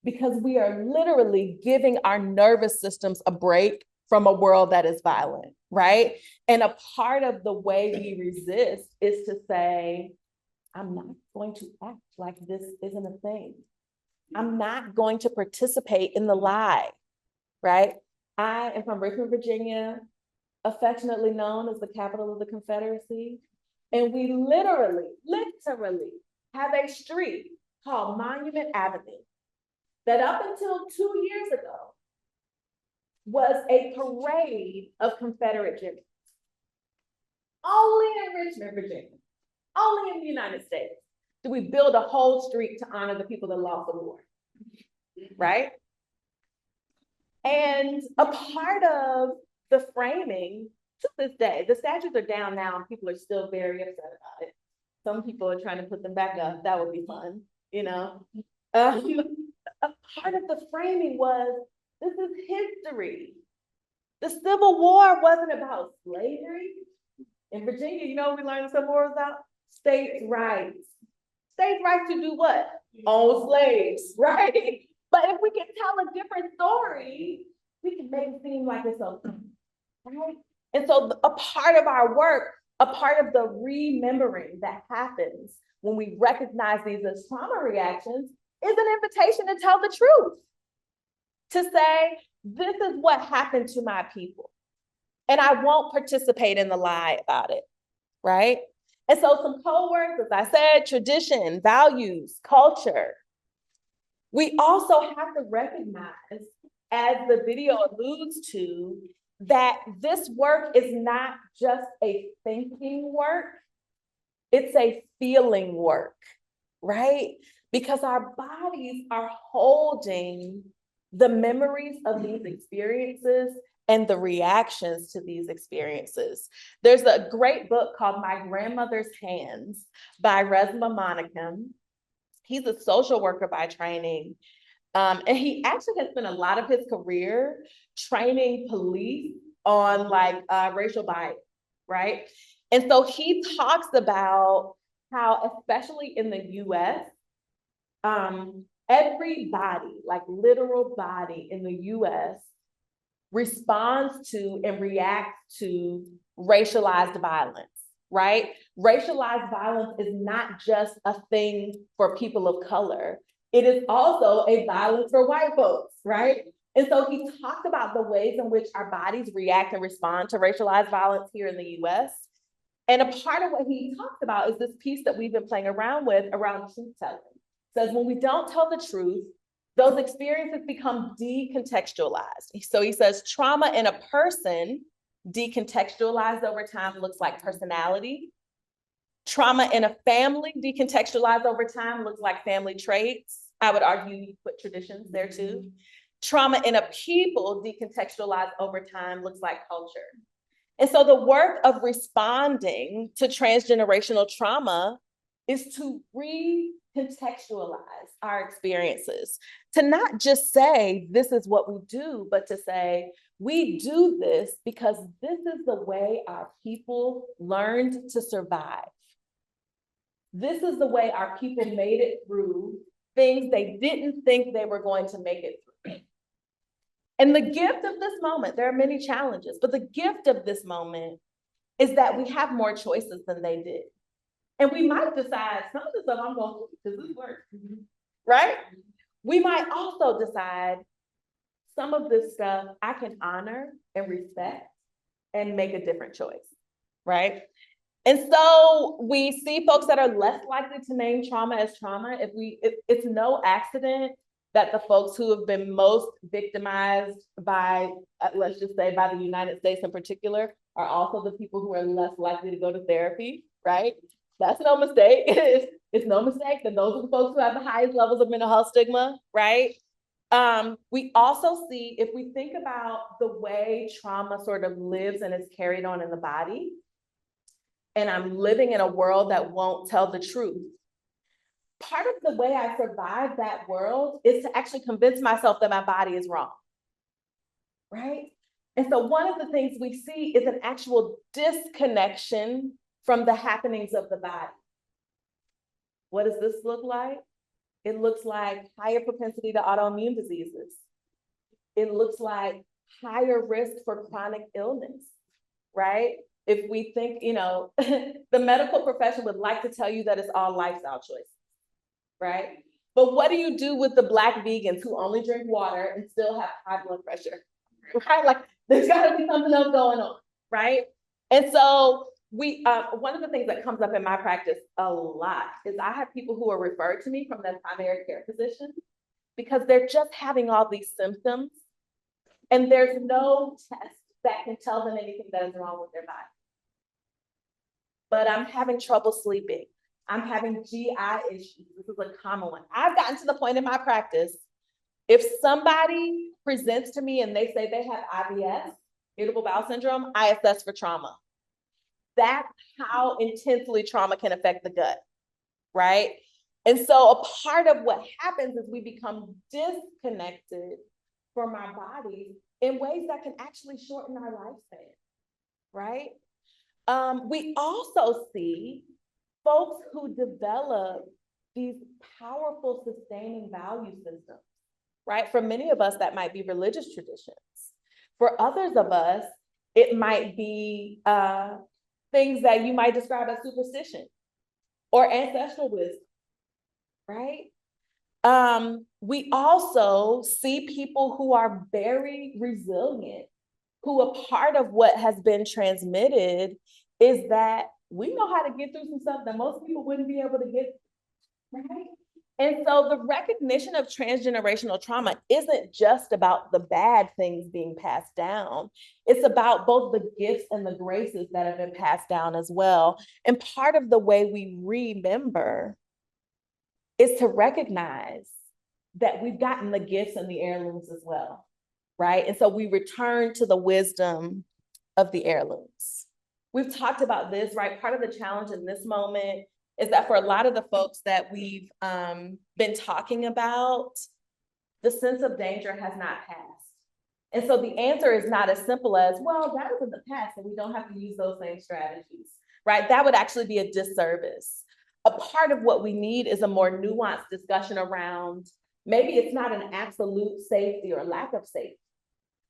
Speaker 2: Because we are literally giving our nervous systems a break from a world that is violent, right? And a part of the way we resist is to say, I'm not going to act like this isn't a thing. I'm not going to participate in the lie, right? I am from Richmond, Virginia, affectionately known as the capital of the Confederacy. And we literally have a street called Monument Avenue that up until 2 years ago was a parade of Confederate generals. Only in Richmond, Virginia, only in the United States, do we build a whole street to honor the people that lost the war, right? And a part of the framing to this day, the statues are down now and people are still very upset about it. Some people are trying to put them back up. That would be fun, you know? A part of the framing was, this is history. The Civil War wasn't about slavery. In Virginia, you know what we learned the Civil War about? States' rights. States' rights to do what? Own slaves, right? But if we can tell a different story, we can make it seem like it's okay, right? And so a part of our work, a part of the remembering that happens when we recognize these as trauma reactions is an invitation to tell the truth. To say, this is what happened to my people. And I won't participate in the lie about it, right? And so some code words, as I said, tradition, values, culture. We also have to recognize, as the video alludes to, that this work is not just a thinking work, it's a feeling work, right? Because our bodies are holding the memories of these experiences and the reactions to these experiences. There's a great book called My Grandmother's Hands by Resmaa Menakem. He's a social worker by training, And he actually has spent a lot of his career training police on like racial bias, right? And so he talks about how, especially in the US, every body, like literal body in the US, responds to and reacts to racialized violence, right? Racialized violence is not just a thing for people of color. It is also a violence for white folks, right? And so he talked about the ways in which our bodies react and respond to racialized violence here in the US. And a part of what he talked about is this piece that we've been playing around with around truth telling. Says when we don't tell the truth, those experiences become decontextualized. So he says trauma in a person decontextualized over time looks like personality. Trauma in a family decontextualized over time looks like family traits. I would argue you put traditions there too. Trauma in a people decontextualized over time looks like culture. And so the work of responding to transgenerational trauma is to recontextualize our experiences, to not just say, this is what we do, but to say, we do this because this is the way our people learned to survive. This is the way our people made it through things they didn't think they were going to make it through. And the gift of this moment, there are many challenges, but the gift of this moment is that we have more choices than they did. And we might decide some of the stuff I'm going to do because this works, right? We might also decide some of this stuff I can honor and respect and make a different choice, right? And so we see folks that are less likely to name trauma as trauma. It's no accident that the folks who have been most victimized by, let's just say by the United States in particular, are also the people who are less likely to go to therapy, right? That's no mistake. It's no mistake that those are the folks who have the highest levels of mental health stigma, right? We also see, if we think about the way trauma sort of lives and is carried on in the body, and I'm living in a world that won't tell the truth, part of the way I survive that world is to actually convince myself that my body is wrong, right? And so one of the things we see is an actual disconnection from the happenings of the body. What does this look like? It looks like higher propensity to autoimmune diseases. It looks like higher risk for chronic illness, right? If we think, the medical profession would like to tell you that it's all lifestyle choices, right? But what do you do with the Black vegans who only drink water and still have high blood pressure, right? Like there's gotta be something else going on, right? And so one of the things that comes up in my practice a lot is I have people who are referred to me from their primary care physician because they're just having all these symptoms and there's no test that can tell them anything that is wrong with their body. But I'm having trouble sleeping. I'm having GI issues. This is a common one. I've gotten to the point in my practice, if somebody presents to me and they say they have IBS, irritable bowel syndrome, I assess for trauma. That's how intensely trauma can affect the gut, right? And so a part of what happens is we become disconnected from our bodies in ways that can actually shorten our lifespan, right? We also see folks who develop these powerful sustaining value systems, right? For many of us, that might be religious traditions. For others of us, it might be things that you might describe as superstition or ancestral wisdom, right? We also see people who are very resilient, who a part of what has been transmitted is that we know how to get through some stuff that most people wouldn't be able to get, right? And so the recognition of transgenerational trauma isn't just about the bad things being passed down. It's about both the gifts and the graces that have been passed down as well. And part of the way we remember is to recognize that we've gotten the gifts and the heirlooms as well, right? And so we return to the wisdom of the heirlooms. We've talked about this, right? Part of the challenge in this moment is that for a lot of the folks that we've been talking about, the sense of danger has not passed. And so the answer is not as simple as, well, that was in the past and we don't have to use those same strategies, right? That would actually be a disservice. A part of what we need is a more nuanced discussion around, maybe it's not an absolute safety or lack of safety,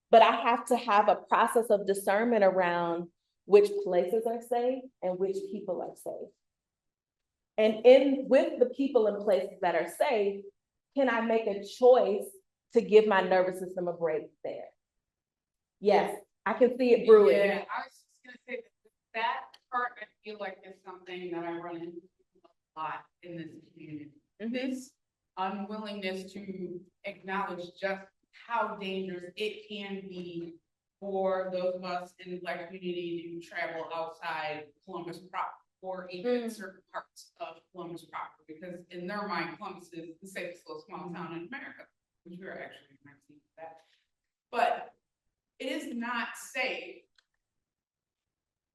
Speaker 2: but I have to have a process of discernment around which places are safe and which people are safe. And with the people and places that are safe, can I make a choice to give my nervous system a break there? Yes, I can see it brewing.
Speaker 7: Yeah, I was just gonna say that part, I feel like is something that I run into a lot in this community. This unwillingness to acknowledge just how dangerous it can be for those of us in the Black community to travel outside Columbus proper, or even certain parts of Columbus proper, because in their mind, Columbus is the safest little small town in America, which we are actually in that. But it is not safe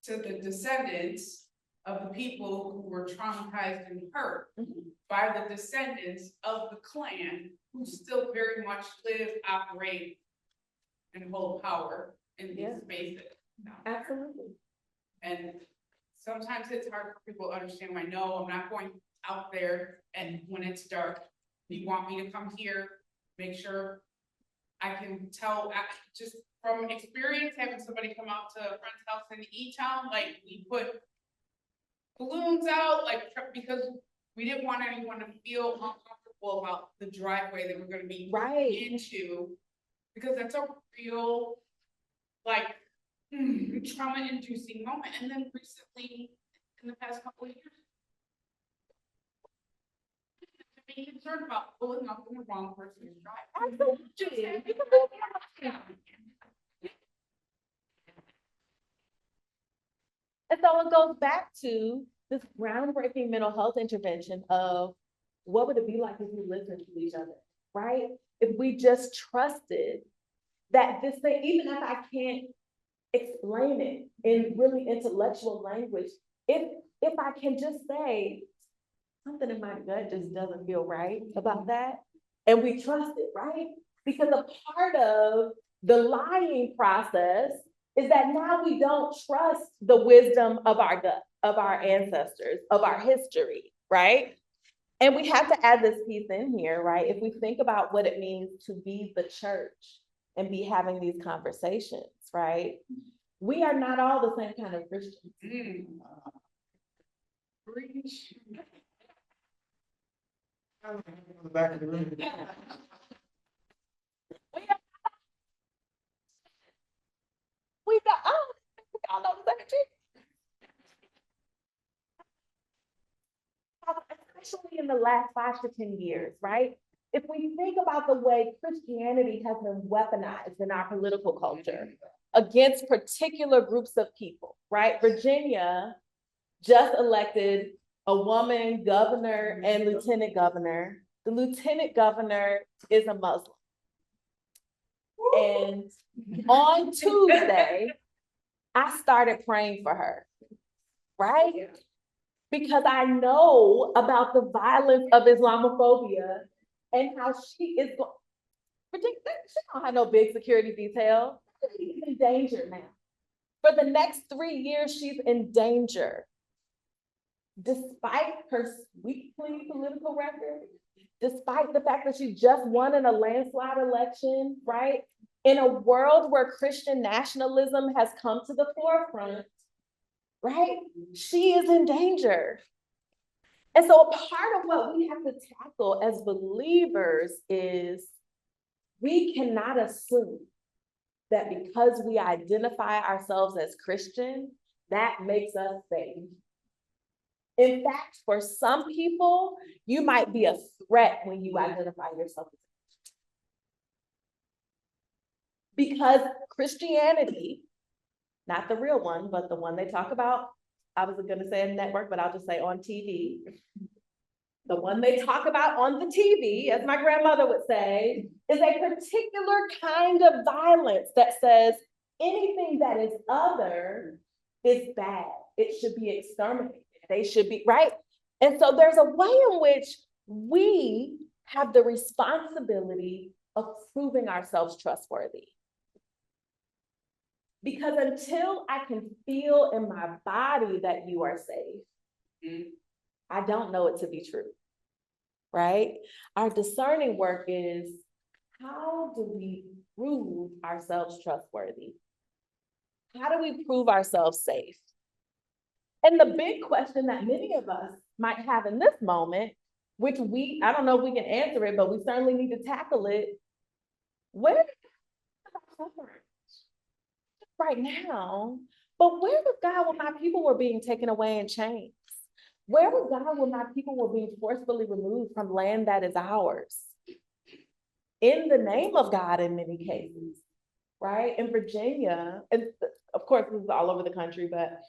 Speaker 7: to the descendants of the people who were traumatized and hurt by the descendants of the Klan, who still very much live, operate, and hold power in these spaces.
Speaker 2: Absolutely.
Speaker 7: And sometimes it's hard for people to understand, I know I'm not going out there and when it's dark, you want me to come here, make sure I can tell, just from experience, having somebody come out to a friend's house in E-Town, like we put balloons out, like, because we didn't want anyone to feel uncomfortable about the driveway that we're gonna be into, because that's a real, like, trauma-inducing moment. And then recently, in the past couple of years, to be concerned about pulling up in the wrong person's driveway.
Speaker 2: And so it goes back to this groundbreaking mental health intervention of what would it be like if we listened to each other, right? If we just trusted that this thing, even if I can't explain it in really intellectual language, if I can just say, something in my gut just doesn't feel right about that, and we trust it, right? Because a part of the lying process is that now we don't trust the wisdom of our gut, of our ancestors, of our history, right? And we have to add this piece in here, right? If we think about what it means to be the church and be having these conversations, right? We are not all the same kind of Christians.
Speaker 4: The back of the room.
Speaker 2: We got, oh, y'all know the same shit. Especially in the last 5 to 10 years, right? If we think about the way Christianity has been weaponized in our political culture against particular groups of people, right? Virginia just elected a woman governor and lieutenant governor. The lieutenant governor is a Muslim. And on Tuesday, I started praying for her, right? Because I know about the violence of Islamophobia and how she is going. She don't have no big security detail. She's in danger now. For the next 3 years, she's in danger. Despite her sweet, clean political record, despite the fact that she just won in a landslide election, right? In a world where Christian nationalism has come to the forefront, right? She is in danger. And so a part of what we have to tackle as believers is we cannot assume that because we identify ourselves as Christian, that makes us safe. In fact, for some people, you might be a threat when you identify yourself as Christian. Because Christianity, not the real one, but the one they talk about, I was gonna say a network, but I'll just say on TV. The one they talk about on the TV, as my grandmother would say, is a particular kind of violence that says anything that is other is bad. It should be exterminated. They should be, right? And so there's a way in which we have the responsibility of proving ourselves trustworthy. Because until I can feel in my body that you are safe, I don't know it to be true, right? Our discerning work is, how do we prove ourselves trustworthy? How do we prove ourselves safe? And the big question that many of us might have in this moment, which I don't know if we can answer it, but we certainly need to tackle it. Where is God right now? But where was God when my people were being taken away in chains? Where was God when my people were being forcefully removed from land that is ours? In the name of God, in many cases, right? In Virginia, and of course, this is all over the country, but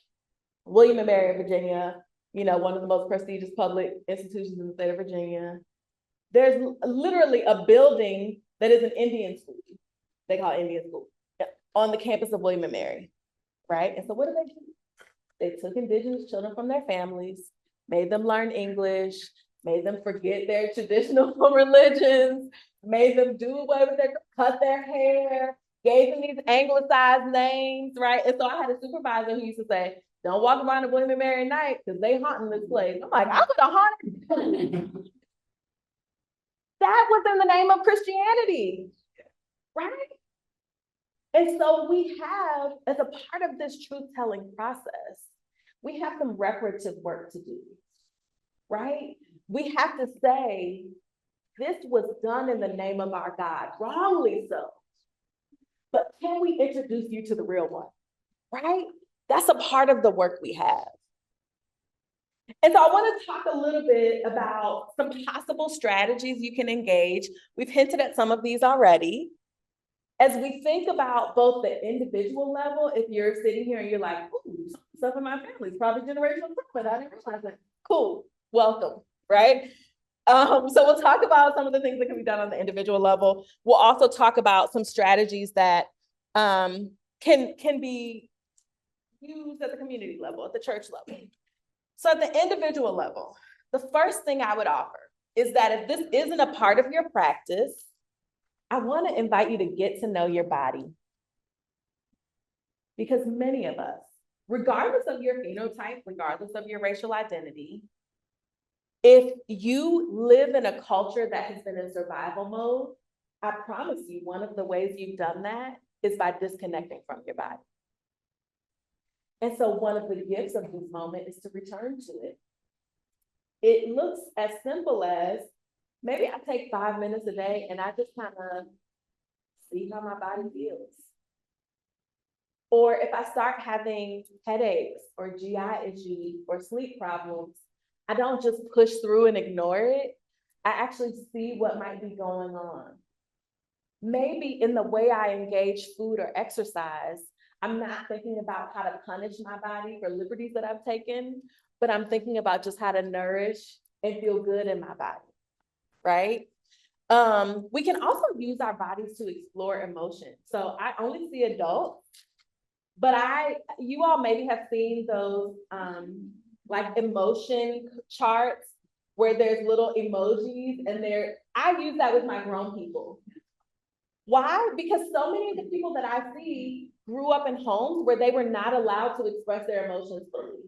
Speaker 2: William and Mary, Virginia, you know, one of the most prestigious public institutions in the state of Virginia. There's literally a building that is an Indian school. They call it Indian school on the campus of William and Mary, right? And so what do? They took indigenous children from their families, made them learn English, made them forget their traditional religions, made them do away with cut their hair, gave them these anglicized names, right? And so I had a supervisor who used to say, don't walk around the William and Mary at night because they haunting this place. I'm like, I would have haunted. That was in the name of Christianity, right? And so we have, as a part of this truth-telling process, we have some reparative work to do, right? We have to say, this was done in the name of our God, wrongly so. But can we introduce you to the real one, right? That's a part of the work we have. And so I want to talk a little bit about some possible strategies you can engage. We've hinted at some of these already. As we think about both the individual level, if you're sitting here and you're like, ooh, stuff in my family is probably generational trauma, I didn't realize that. Cool, welcome, right? So we'll talk about some of the things that can be done on the individual level. We'll also talk about some strategies that can be used at the community level, at the church level. So at the individual level, the first thing I would offer is that if this isn't a part of your practice, I want to invite you to get to know your body. Because many of us, regardless of your phenotype, regardless of your racial identity, if you live in a culture that has been in survival mode, I promise you one of the ways you've done that is by disconnecting from your body. And so one of the gifts of this moment is to return to it. It looks as simple as, maybe I take 5 minutes a day and I just kind of see how my body feels. Or if I start having headaches or GI issues or sleep problems, I don't just push through and ignore it. I actually see what might be going on. Maybe in the way I engage food or exercise, I'm not thinking about how to punish my body for liberties that I've taken, but I'm thinking about just how to nourish and feel good in my body, right? We can also use our bodies to explore emotion. So I only see adults, but you all maybe have seen those like emotion charts where there's little emojis and I use that with my grown people. Why? Because so many of the people that I see grew up in homes where they were not allowed to express their emotions fully.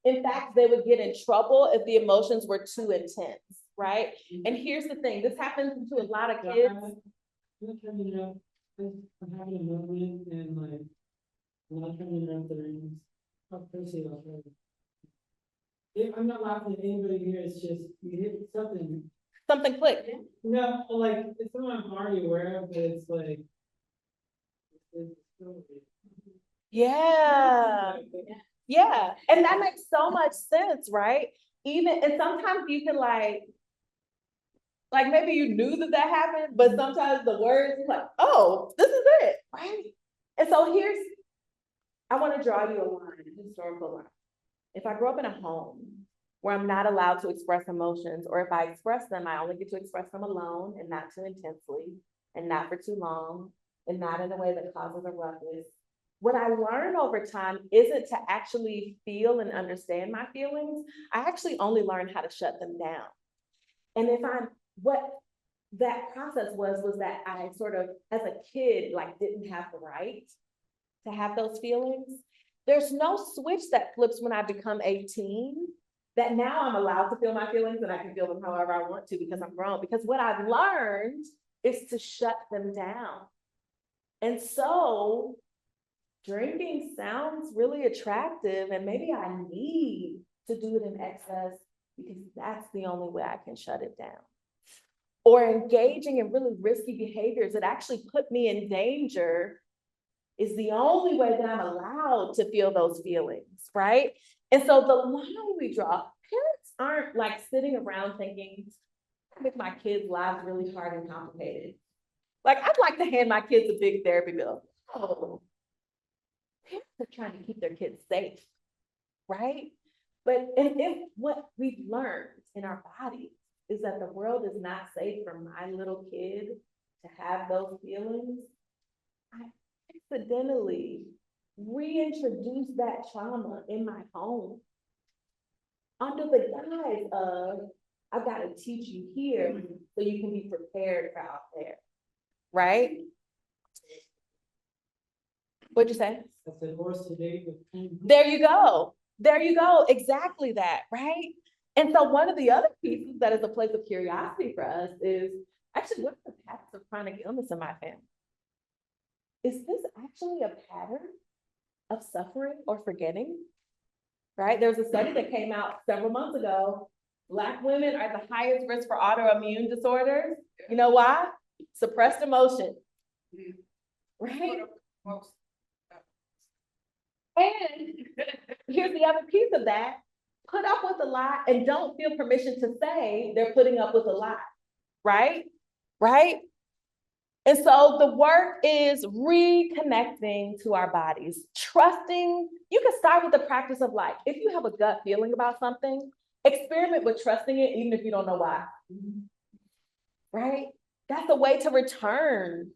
Speaker 2: In fact, they would get in trouble if the emotions were too intense, right? And here's the thing, this happens to a lot of kids.
Speaker 8: I'm having a moment and like, I'm not trying to interrupt the rings. I'm not laughing at anybody here, it's just, you hit something.
Speaker 2: Something clicked.
Speaker 8: No, like, it's something I'm already aware of, but it's like.
Speaker 2: Yeah. Yeah, and that makes so much sense, right? And sometimes you can like maybe you knew that happened, but sometimes the words like, oh, this is it, right? And so I want to draw you a line, a historical line. If I grow up in a home where I'm not allowed to express emotions, or if I express them, I only get to express them alone and not too intensely and not for too long and not in a way that causes a ruckus. What I learn over time isn't to actually feel and understand my feelings. I actually only learn how to shut them down. And that process was that I sort of, as a kid, like didn't have the right to have those feelings. There's no switch that flips when I become 18, that now I'm allowed to feel my feelings and I can feel them however I want to because I'm grown. Because what I've learned is to shut them down. And so drinking sounds really attractive, and maybe I need to do it in excess because that's the only way I can shut it down. Or engaging in really risky behaviors that actually put me in danger is the only way that I'm allowed to feel those feelings, right? And so the line we draw, parents aren't like sitting around thinking, I make my kids' lives really hard and complicated. Like, I'd like to hand my kids a big therapy bill. Oh, parents are trying to keep their kids safe, right? But if what we've learned in our bodies is that the world is not safe for my little kid to have those feelings, I accidentally reintroduce that trauma in my home under the guise of, I've got to teach you here so you can be prepared for out there, right? What'd you say?
Speaker 8: That's the horse today with.
Speaker 2: There you go. There you go. Exactly that, right? And so one of the other pieces that is a place of curiosity for us is actually, what's the pattern of chronic illness in my family? Is this actually a pattern of suffering or forgetting? Right? There's a study that came out several months ago. Black women are the highest risk for autoimmune disorders. You know why? Suppressed emotion. Right? And here's the other piece of that. Put up with a lot and don't feel permission to say they're putting up with a lot, right? Right? And so the work is reconnecting to our bodies, trusting. You can start with the practice of like, if you have a gut feeling about something, experiment with trusting it, even if you don't know why, right? That's a way to return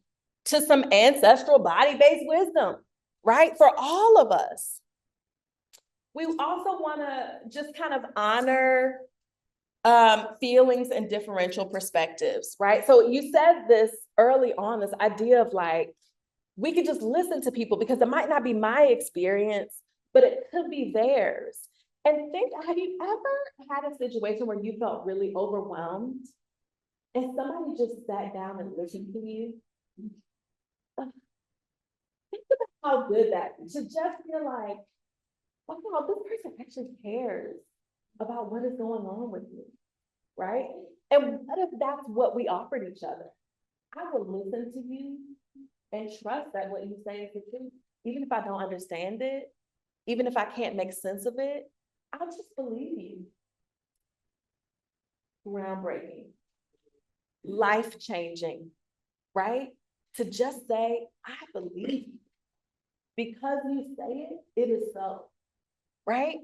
Speaker 2: to some ancestral body-based wisdom, right? For all of us. We also want to just kind of honor feelings and differential perspectives, right? So you said this early on, this idea of like, we could just listen to people because it might not be my experience, but it could be theirs. And think, have you ever had a situation where you felt really overwhelmed and somebody just sat down and listened to you? Think about how good that is, to just feel like, wow, this person actually cares about what is going on with me, right? And what if that's what we offered each other? I will listen to you and trust that what you say is the truth, even if I don't understand it, even if I can't make sense of it, I'll just believe you. Groundbreaking, life-changing, right? To just say, I believe you. Because you say it, it is so, right?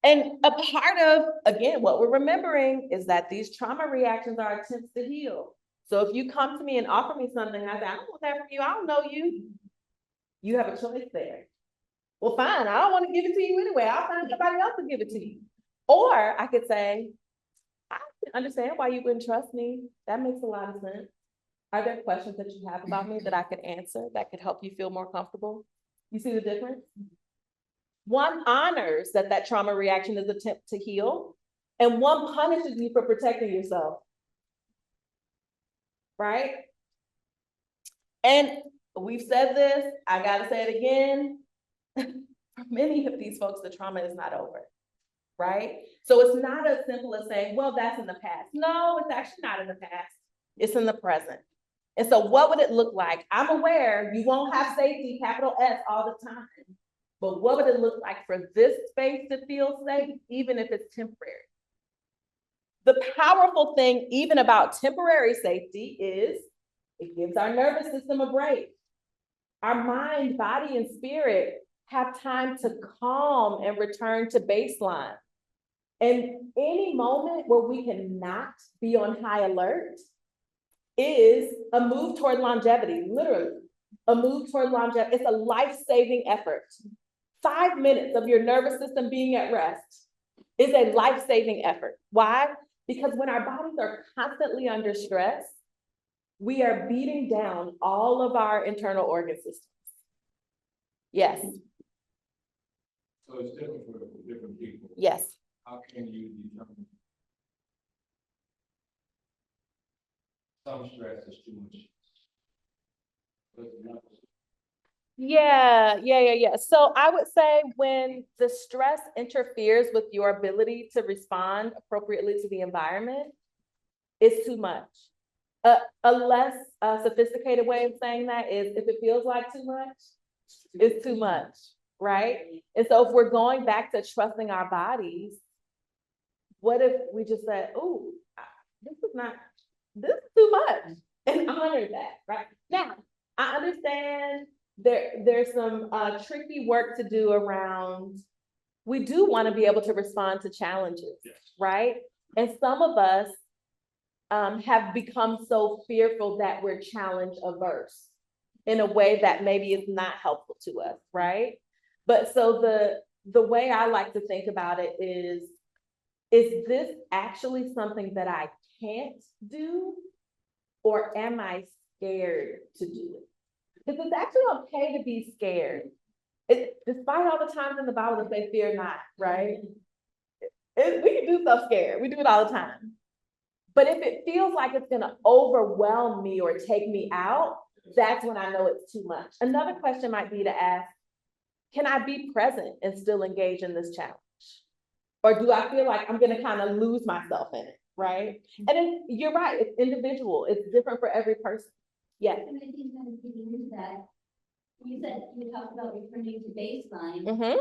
Speaker 2: And a part of, again, what we're remembering is that these trauma reactions are attempts to heal. So if you come to me and offer me something, I say, I don't want that from you, I don't know you. You have a choice there. Well, fine, I don't want to give it to you anyway. I'll find somebody else to give it to you. Or I could say, I can understand why you wouldn't trust me. That makes a lot of sense. Are there questions that you have about me that I could answer that could help you feel more comfortable? You see the difference? One honors that trauma reaction is an attempt to heal, and one punishes you for protecting yourself. Right? And we've said this, I gotta say it again. For many of these folks, the trauma is not over, right? So it's not as simple as saying, well, that's in the past. No, it's actually not in the past. It's in the present. And so what would it look like? I'm aware you won't have safety, capital S, all the time. But what would it look like for this space to feel safe, even if it's temporary? The powerful thing, even about temporary safety, is it gives our nervous system a break. Our mind, body, and spirit have time to calm and return to baseline. And any moment where we cannot be on high alert is a move toward longevity, literally, a move toward longevity. It's a life-saving effort. 5 minutes of your nervous system being at rest is a life-saving effort. Why? Because when our bodies are constantly under stress, we are beating down all of our internal organ systems. Yes,
Speaker 9: So it's different for different people.
Speaker 2: yes.
Speaker 9: How can you determine? Some stress is too much. But not-
Speaker 2: Yeah. So I would say when the stress interferes with your ability to respond appropriately to the environment, it's too much. A less sophisticated way of saying that is if it feels like too much, it's too much, right? And so if we're going back to trusting our bodies, what if we just said, oh, this is too much, and honor that, right? Now, I understand there's some tricky work to do around, we do want to be able to respond to challenges, right? And some of us have become so fearful that we're challenge averse in a way that maybe is not helpful to us, right? But so the way I like to think about it is this actually something that I can't do? Or am I scared to do it? Because it's actually okay to be scared. Despite all the times in the Bible that say fear not, right? We can do stuff scared. We do it all the time. But if it feels like it's gonna overwhelm me or take me out, that's when I know it's too much. Another question might be to ask, can I be present and still engage in this challenge? Or do I feel like I'm gonna kind of lose myself in it, right? And then you're right, it's individual, it's different for every person. Yes.
Speaker 10: And I think kind of getting into that, you said, you talked about returning to baseline.
Speaker 2: Mm-hmm.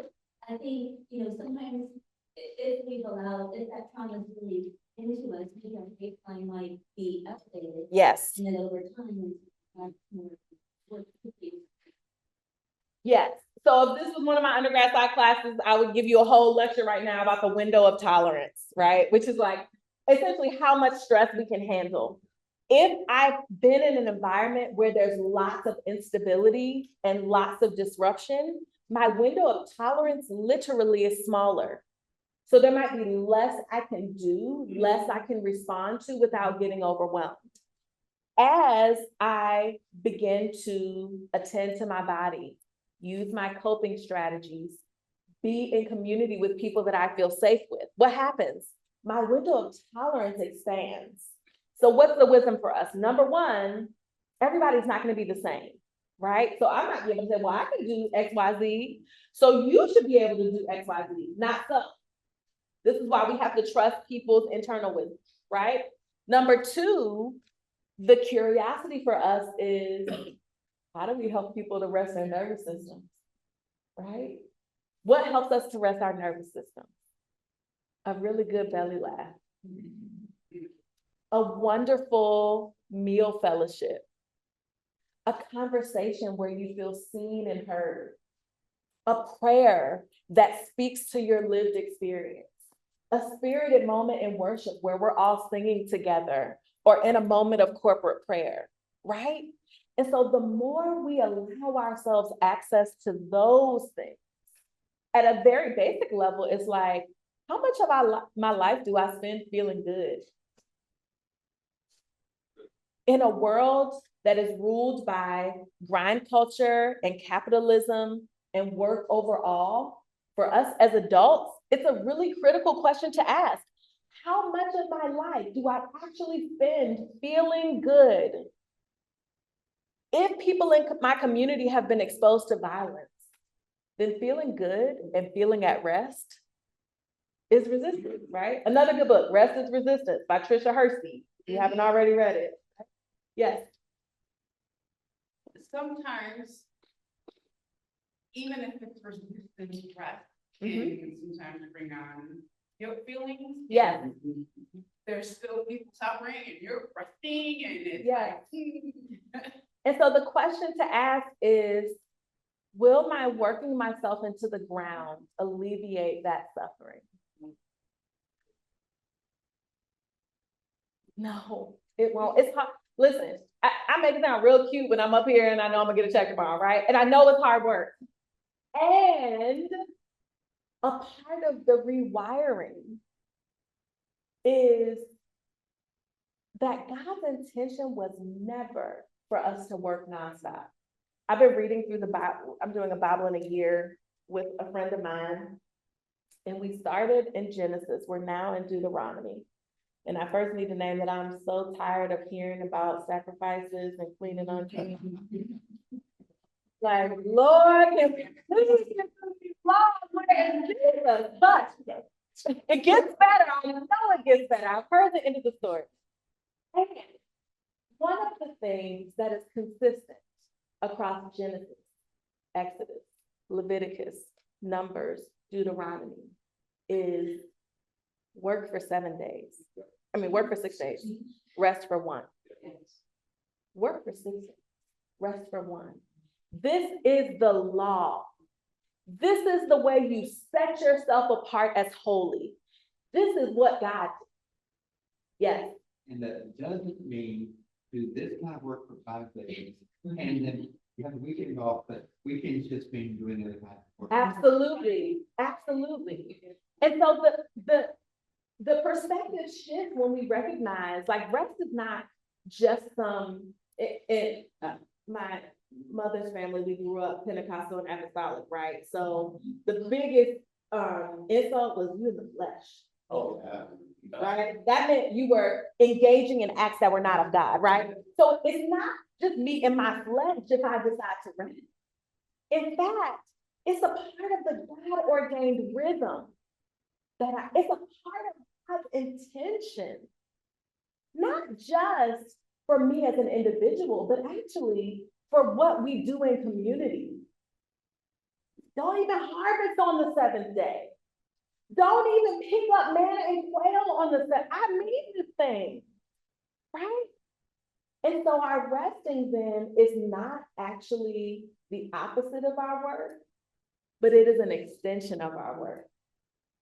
Speaker 10: I think, sometimes if we've allowed, if that trauma is really into us, maybe our baseline might be updated.
Speaker 2: Yes.
Speaker 10: And then over time, more work to do.
Speaker 2: Yes. So if this was one of my undergrad side classes, I would give you a whole lecture right now about the window of tolerance, right? Which is like essentially how much stress we can handle. If I've been in an environment where there's lots of instability and lots of disruption, my window of tolerance literally is smaller. So there might be less I can do, less I can respond to without getting overwhelmed. As I begin to attend to my body, use my coping strategies, be in community with people that I feel safe with, what happens? My window of tolerance expands. So what's the wisdom for us? Number one, everybody's not going to be the same, right? So I'm not able to say, well, I can do X, Y, Z. So you should be able to do X, Y, Z. Not so. This is why we have to trust people's internal wisdom, right? Number two, the curiosity for us is, how do we help people to rest their nervous systems, right? What helps us to rest our nervous system? A really good belly laugh. A wonderful meal fellowship. A conversation where you feel seen and heard. A prayer that speaks to your lived experience. A spirited moment in worship where we're all singing together or in a moment of corporate prayer, right? And so the more we allow ourselves access to those things, at a very basic level, it's like, how much of my life do I spend feeling good? In a world that is ruled by grind culture and capitalism and work overall, for us as adults, it's a really critical question to ask. How much of my life do I actually spend feeling good? If people in my community have been exposed to violence, then feeling good and feeling at rest is resistance, right? Another good book, Rest is Resistance by Tricia Hersey. If you haven't already read it. Yes.
Speaker 7: Sometimes, even if it's resistance stress, and sometimes bring on guilt feelings.
Speaker 2: Yes.
Speaker 7: There's still people suffering and you're resting and it's
Speaker 2: Yes.
Speaker 7: like.
Speaker 2: And so the question to ask is, will my working myself into the ground alleviate that suffering? No, it won't. It's hard. Listen, I make it sound real cute when I'm up here and I know I'm gonna get a check tomorrow, right? And I know it's hard work. And a part of the rewiring is that God's intention was never for us to work nonstop. I've been reading through the Bible. I'm doing a Bible in a year with a friend of mine. And we started in Genesis. We're now in Deuteronomy. And I first need to name that I'm so tired of hearing about sacrifices and cleaning on trees. Like, Lord, can we please get through these laws? Where is Jesus? But it gets better. I know it gets better. I've heard the end of the story. And one of the things that is consistent across Genesis, Exodus, Leviticus, Numbers, Deuteronomy is work for 7 days. I mean, work for 6 days, rest for one. Work for 6 days, rest for one. This is the law. This is the way you set yourself apart as holy. This is what God did. Yes.
Speaker 11: And that doesn't mean do this kind of work for 5 days and then you have a weekend off, but weekends just mean doing other kind of work.
Speaker 2: Absolutely, absolutely. And so the perspective shift when we recognize, like, rest is not just some, my mother's family, we grew up Pentecostal and apostolic, right? So the biggest insult was you in the flesh.
Speaker 9: Oh, yeah.
Speaker 2: Right? That meant you were engaging in acts that were not of God, right? So it's not just me in my flesh if I decide to rest. In fact, it's a part of the God-ordained rhythm it's a part of God's intention, not just for me as an individual, but actually for what we do in community. Don't even harvest on the 7th day. Don't even pick up manna and quail on the 7th. I mean this thing, right? And so our resting then is not actually the opposite of our work, but it is an extension of our work.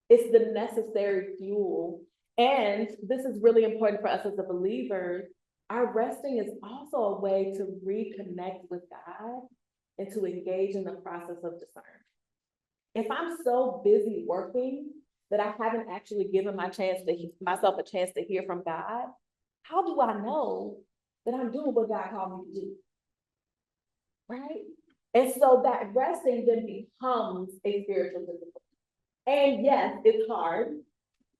Speaker 2: It's the necessary fuel. And this is really important for us as a believer. Our resting is also a way to reconnect with God and to engage in the process of discernment. If I'm so busy working that I haven't actually given myself a chance to hear from God, how do I know that I'm doing what God called me to do? Right? And so that resting then becomes a spiritual discipline. And yes, it's hard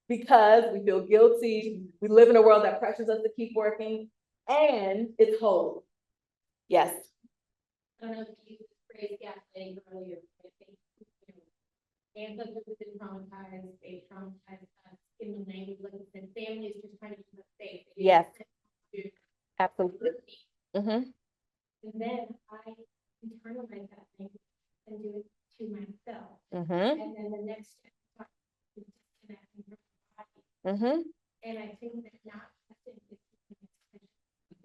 Speaker 2: because we feel guilty. We live in a world that pressures us to keep working, and it's holy. Yes.
Speaker 3: I don't know if you used the phrase gaslighting earlier, but I think, ancestors have been traumatized, they traumatized us in the language, like I said, families just trying to keep us safe.
Speaker 2: Yes. Absolutely. Mm-hmm.
Speaker 3: And then I internalize that language and do it to myself.
Speaker 2: Mm-hmm.
Speaker 3: And then the next step is disconnecting from the body.
Speaker 2: Mm-hmm.
Speaker 3: And I think that not is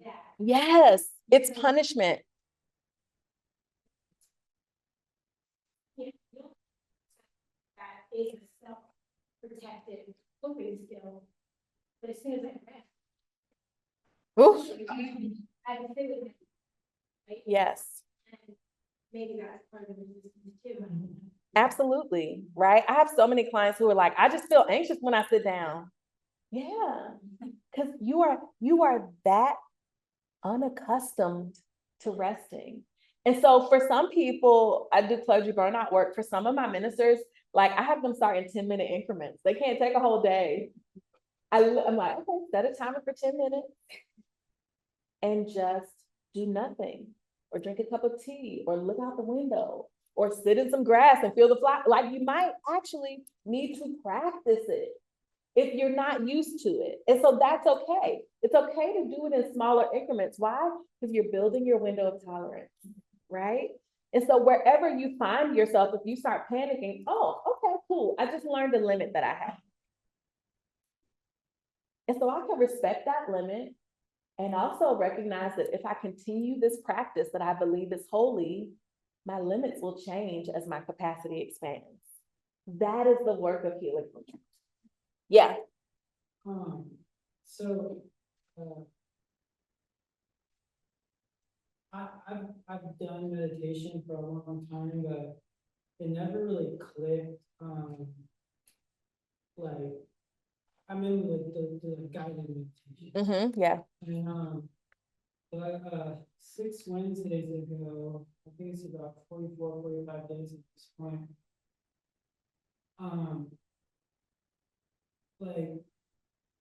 Speaker 3: that.
Speaker 2: Yes, it's punishment.
Speaker 3: That is a self-protective coping skill. But as soon as I rest,
Speaker 2: Ooh.
Speaker 3: I can sit with it. Right?
Speaker 2: Yes.
Speaker 3: And maybe that's part of the resistance too.
Speaker 2: Absolutely, right? I have so many clients who are like, I just feel anxious when I sit down. Yeah, because you are that unaccustomed to resting. And so for some people, I do clergy burnout work. For some of my ministers, like I have them start in 10-minute increments. They can't take a whole day. I'm like, okay, set a timer for 10 minutes and just do nothing, or drink a cup of tea, or look out the window, or sit in some grass and feel the fly. Like you might actually need to practice it if you're not used to it. And so that's okay. It's okay to do it in smaller increments. Why? Because you're building your window of tolerance, right? And so wherever you find yourself, if you start panicking, oh, okay, cool. I just learned a limit that I have. And so I can respect that limit and also recognize that if I continue this practice that I believe is holy, my limits will change as my capacity expands. That is the work of healing. Yeah.
Speaker 8: So, I've done meditation for a long time, but it never really clicked. Like, I'm in like the guided meditation.
Speaker 2: Yeah.
Speaker 8: And, but, 6 Wednesdays ago, I think it's about 44, 45 days at this point. Like,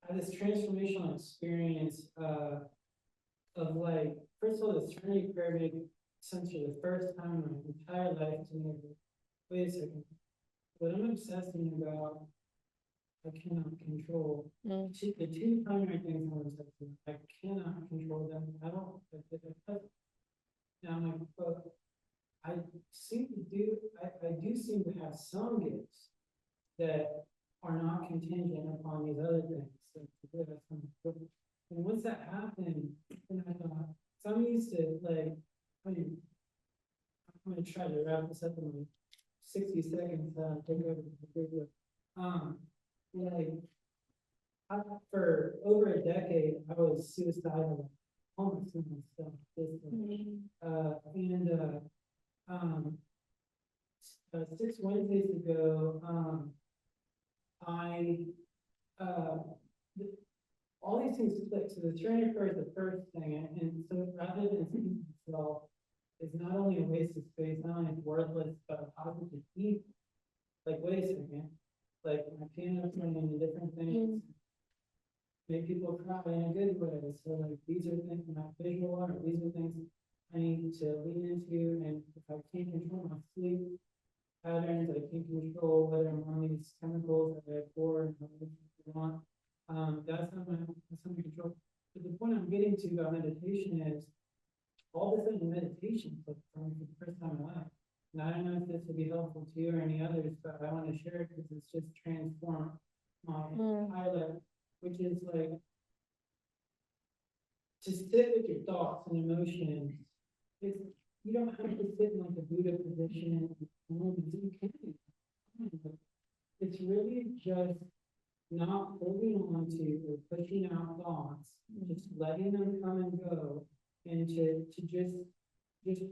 Speaker 8: I had this transformational experience, of like, first of all, the Serenity Prayer made sense for the first time in my entire life to me. Wait a second, what I'm obsessing about, I cannot control.
Speaker 2: Mm.
Speaker 8: The two primary things I'm obsessing, I cannot control them. I don't. Now I'm like, but I seem to do. I do seem to have some gifts that are not contingent upon these other things. So, and once that happened, then I thought, so I'm used to like, I'm gonna try to wrap this up in like 60 seconds. Take over the video. Like, for over a decade, I was suicidal, homeless and stuff. And 6 Wednesdays ago, all these things click. So the Serenity Prayer is the first thing, and so rather than seeing myself, it's not only a waste of space, not only worthless, but a positive evil. Like, wait a second, like my piano playing and different things make people cry in a good way. So like these are things, my visual art, these are things I need to lean into, and if I can't control my sleep patterns, I can't control whether I'm on these chemicals that I pour and want. That's not my control. But the point I'm getting to about meditation is all of a sudden meditation clicked for me for the first time in my life. And I don't know if this will be helpful to you or any others, but I want to share it because it's just transformed my entire life, which is like to sit with your thoughts and emotions. It's, you don't have to sit in like a Buddha position. You can. It's really just not holding on to or pushing out thoughts, just letting them come and go, and to just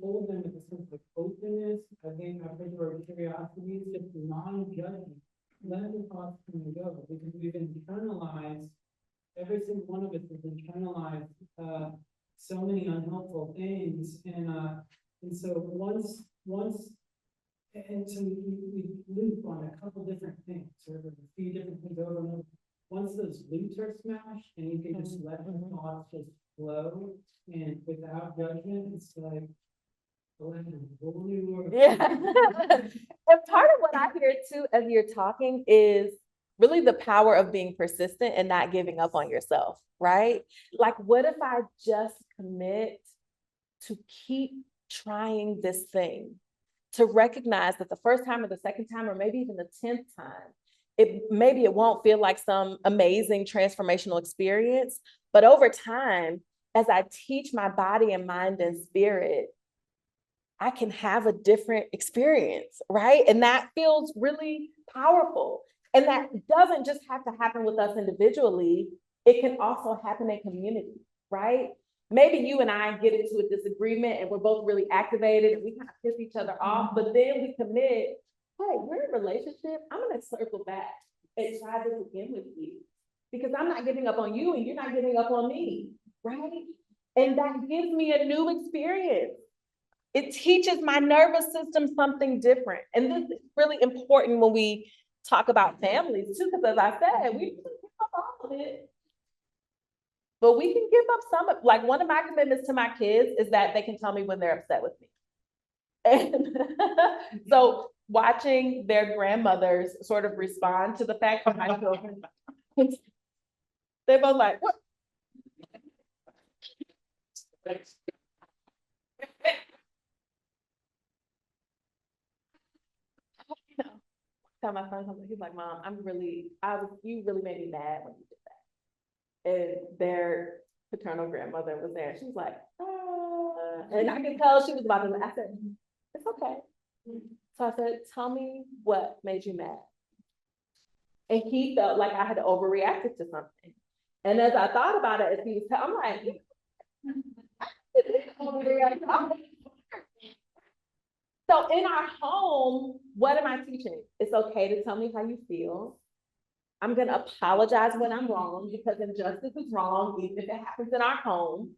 Speaker 8: hold them with a sense of openness. I think I've heard the word curiosity, is just non-judgment. Let the thoughts come and go, because we've internalized, every single one of us has internalized so many unhelpful things, and so once and so we loop on a couple different things, or a few different things over and over. Once those loops are smashed, and you can just let the thoughts just flow, and without judgment, it's like a whole new world.
Speaker 2: Yeah. And part of what I hear too, as you're talking, is really the power of being persistent and not giving up on yourself, right? Like, what if I just commit to keep trying this thing, to recognize that the first time or the second time, or maybe even the 10th time, maybe it won't feel like some amazing transformational experience, but over time, as I teach my body and mind and spirit, I can have a different experience, right? And that feels really powerful. And that doesn't just have to happen with us individually. It can also happen in community, right? Maybe you and I get into a disagreement and we're both really activated and we kind of piss each other off, but then we commit, hey, we're in a relationship. I'm going to circle back and try this again with you, because I'm not giving up on you and you're not giving up on me, right? And that gives me a new experience. It teaches my nervous system something different. And this is really important when we talk about families too, because as I said, we can give up all of it. But we can give up some of, like, one of my commitments to my kids is that they can tell me when they're upset with me. And so watching their grandmothers sort of respond to the fact that my children, they're both like, what? Tell my son something, he's like, Mom, you really made me mad when you did that. And their paternal grandmother was there. She was like, and I could tell she was about to laugh. I said, it's okay. So I said, tell me what made you mad. And he felt like I had overreacted to something. And as I thought about it, as he was I'm like, so in our home, what am I teaching? It's okay to tell me how you feel. I'm gonna apologize when I'm wrong, because injustice is wrong, even if it happens in our home.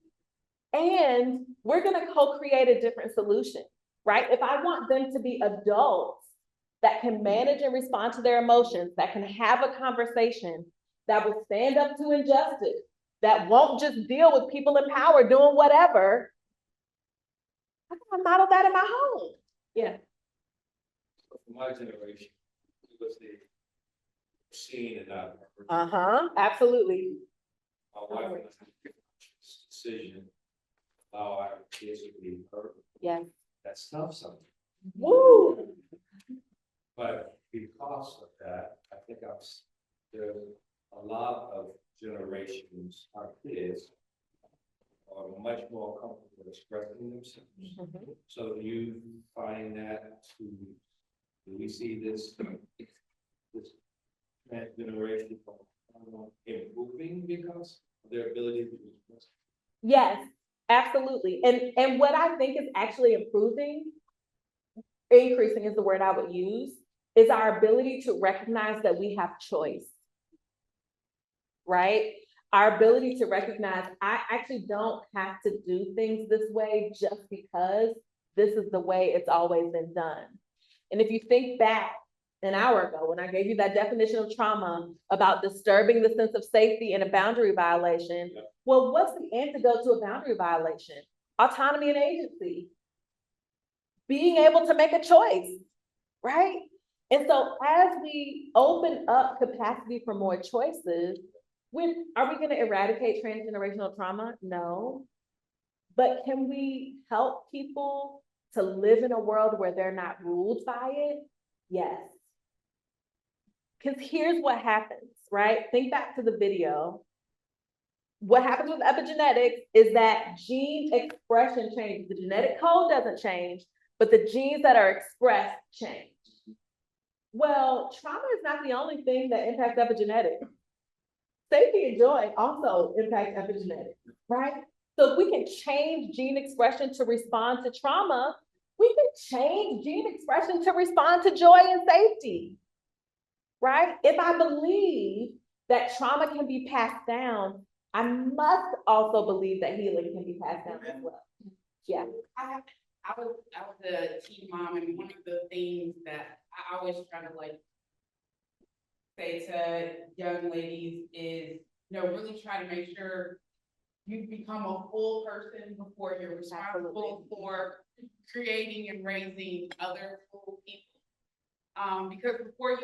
Speaker 2: And we're gonna co-create a different solution, right? If I want them to be adults that can manage and respond to their emotions, that can have a conversation, that will stand up to injustice, that won't just deal with people in power doing whatever, I can model that in my home. Yeah.
Speaker 9: For my generation, it was the seen and not heard.
Speaker 2: Uh-huh, absolutely.
Speaker 9: My wife and I decision, allow our kids to be heard.
Speaker 2: Yeah.
Speaker 9: That's tough sometimes.
Speaker 2: Woo!
Speaker 9: But because of that, I think there's a lot of generations, our kids are much more comfortable expressing themselves.
Speaker 2: Mhm.
Speaker 9: So do you find that do we see this generation improving because of their ability to express?
Speaker 2: Yes, absolutely. And what I think is actually increasing is the word I would use, is our ability to recognize that we have choice. Right? Our ability to recognize, I actually don't have to do things this way just because this is the way it's always been done. And if you think back an hour ago, when I gave you that definition of trauma about disturbing the sense of safety and a boundary violation, well, what's the antidote to a boundary violation? Autonomy and agency. Being able to make a choice, right? And so as we open up capacity for more choices, are we going to eradicate transgenerational trauma? No. But can we help people to live in a world where they're not ruled by it? Yes. Because here's what happens, right? Think back to the video. What happens with epigenetics is that gene expression changes. The genetic code doesn't change, but the genes that are expressed change. Well, trauma is not the only thing that impacts epigenetics. Safety and joy also impact epigenetics, right? So if we can change gene expression to respond to trauma, we can change gene expression to respond to joy and safety, right? If I believe that trauma can be passed down, I must also believe that healing can be passed down as well. Yeah.
Speaker 7: I was a teen mom, and one of the things that I always try to say to young ladies is, really try to make sure you become a full person before you're responsible for creating and raising other full people. Because before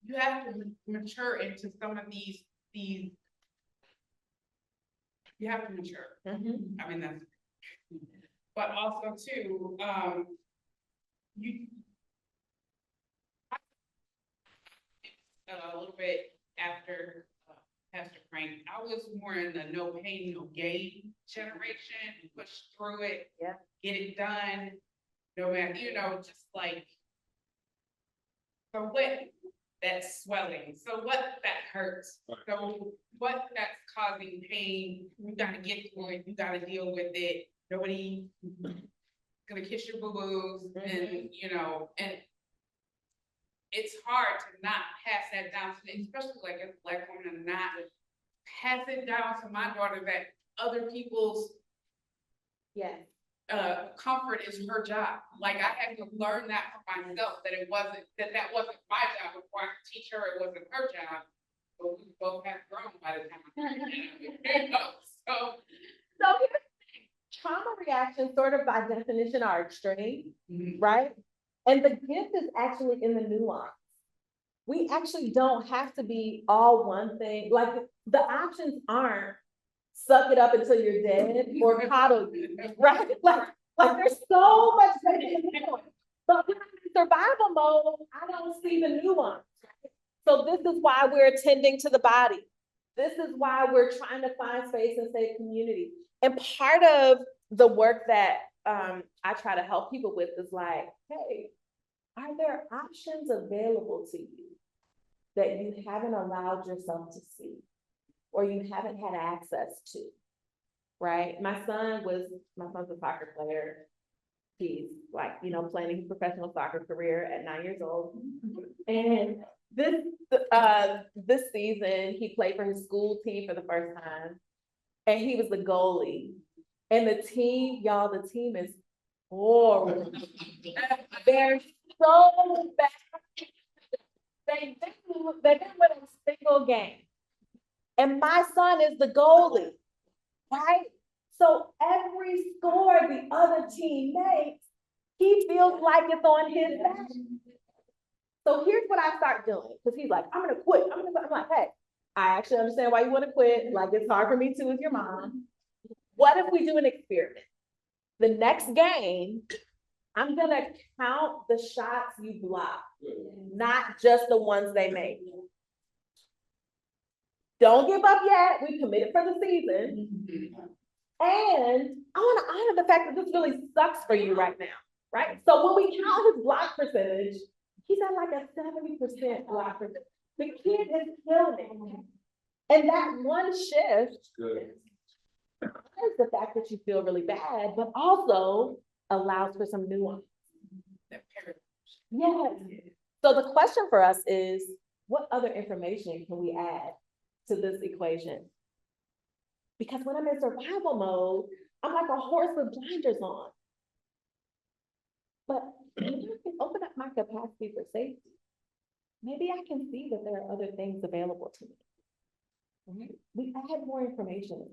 Speaker 7: you have to mature into some of these, you have to mature.
Speaker 2: Mm-hmm.
Speaker 7: I mean, but also too, a little bit after Pastor Frank, I was more in the no pain, no gain generation, push through it,
Speaker 2: Yeah.
Speaker 7: get it done, no matter, just so what that's swelling, so what that hurts, so what that's causing pain, you gotta get through it, you gotta deal with it, nobody gonna kiss your boo-boos, and, and it's hard to not pass that down, especially like as a Black woman, and not pass it down to my daughter that other people's comfort is her job. Like I had to learn that for myself, that that wasn't my job before I could teach her it wasn't her job. But we both have grown by the time. So
Speaker 2: here's the thing. Trauma reactions sort of by definition are extreme, right? And the gift is actually in the nuance. We actually don't have to be all one thing. Like the options aren't suck it up until you're dead or coddle you, right? Like there's so much that in the middle. But when I'm in survival mode, I don't see the nuance. So this is why we're attending to the body. This is why we're trying to find space and safe community. And part of the work that I try to help people with is like, hey, are there options available to you that you haven't allowed yourself to see or you haven't had access to, right? My son's a soccer player. He's planning his professional soccer career at 9 years old. And This season, he played for his school team for the first time. And he was the goalie. And the team, y'all, the team is horrible. They're so bad. They didn't win a single game. And my son is the goalie, right? So every score the other team makes, he feels like it's on his back. So here's what I start doing, because he's like, I'm gonna quit. I'm like, hey, I actually understand why you want to quit. Like, it's hard for me too with your mom. What if we do an experiment? The next game, I'm gonna count the shots you block, not just the ones they make. Don't give up yet. We committed for the season. And I want to honor the fact that this really sucks for you right now, right? So when we count his block percentage, he's at like a 70% block percentage. The kid is killing it. And that one shift is the fact that you feel really bad, but also allows for some nuance. Yes. So the question for us is, what other information can we add to this equation? Because when I'm in survival mode, I'm like a horse with blinders on. But when I can open up my capacity for safety, maybe I can see that there are other things available to me. Right? We add more information.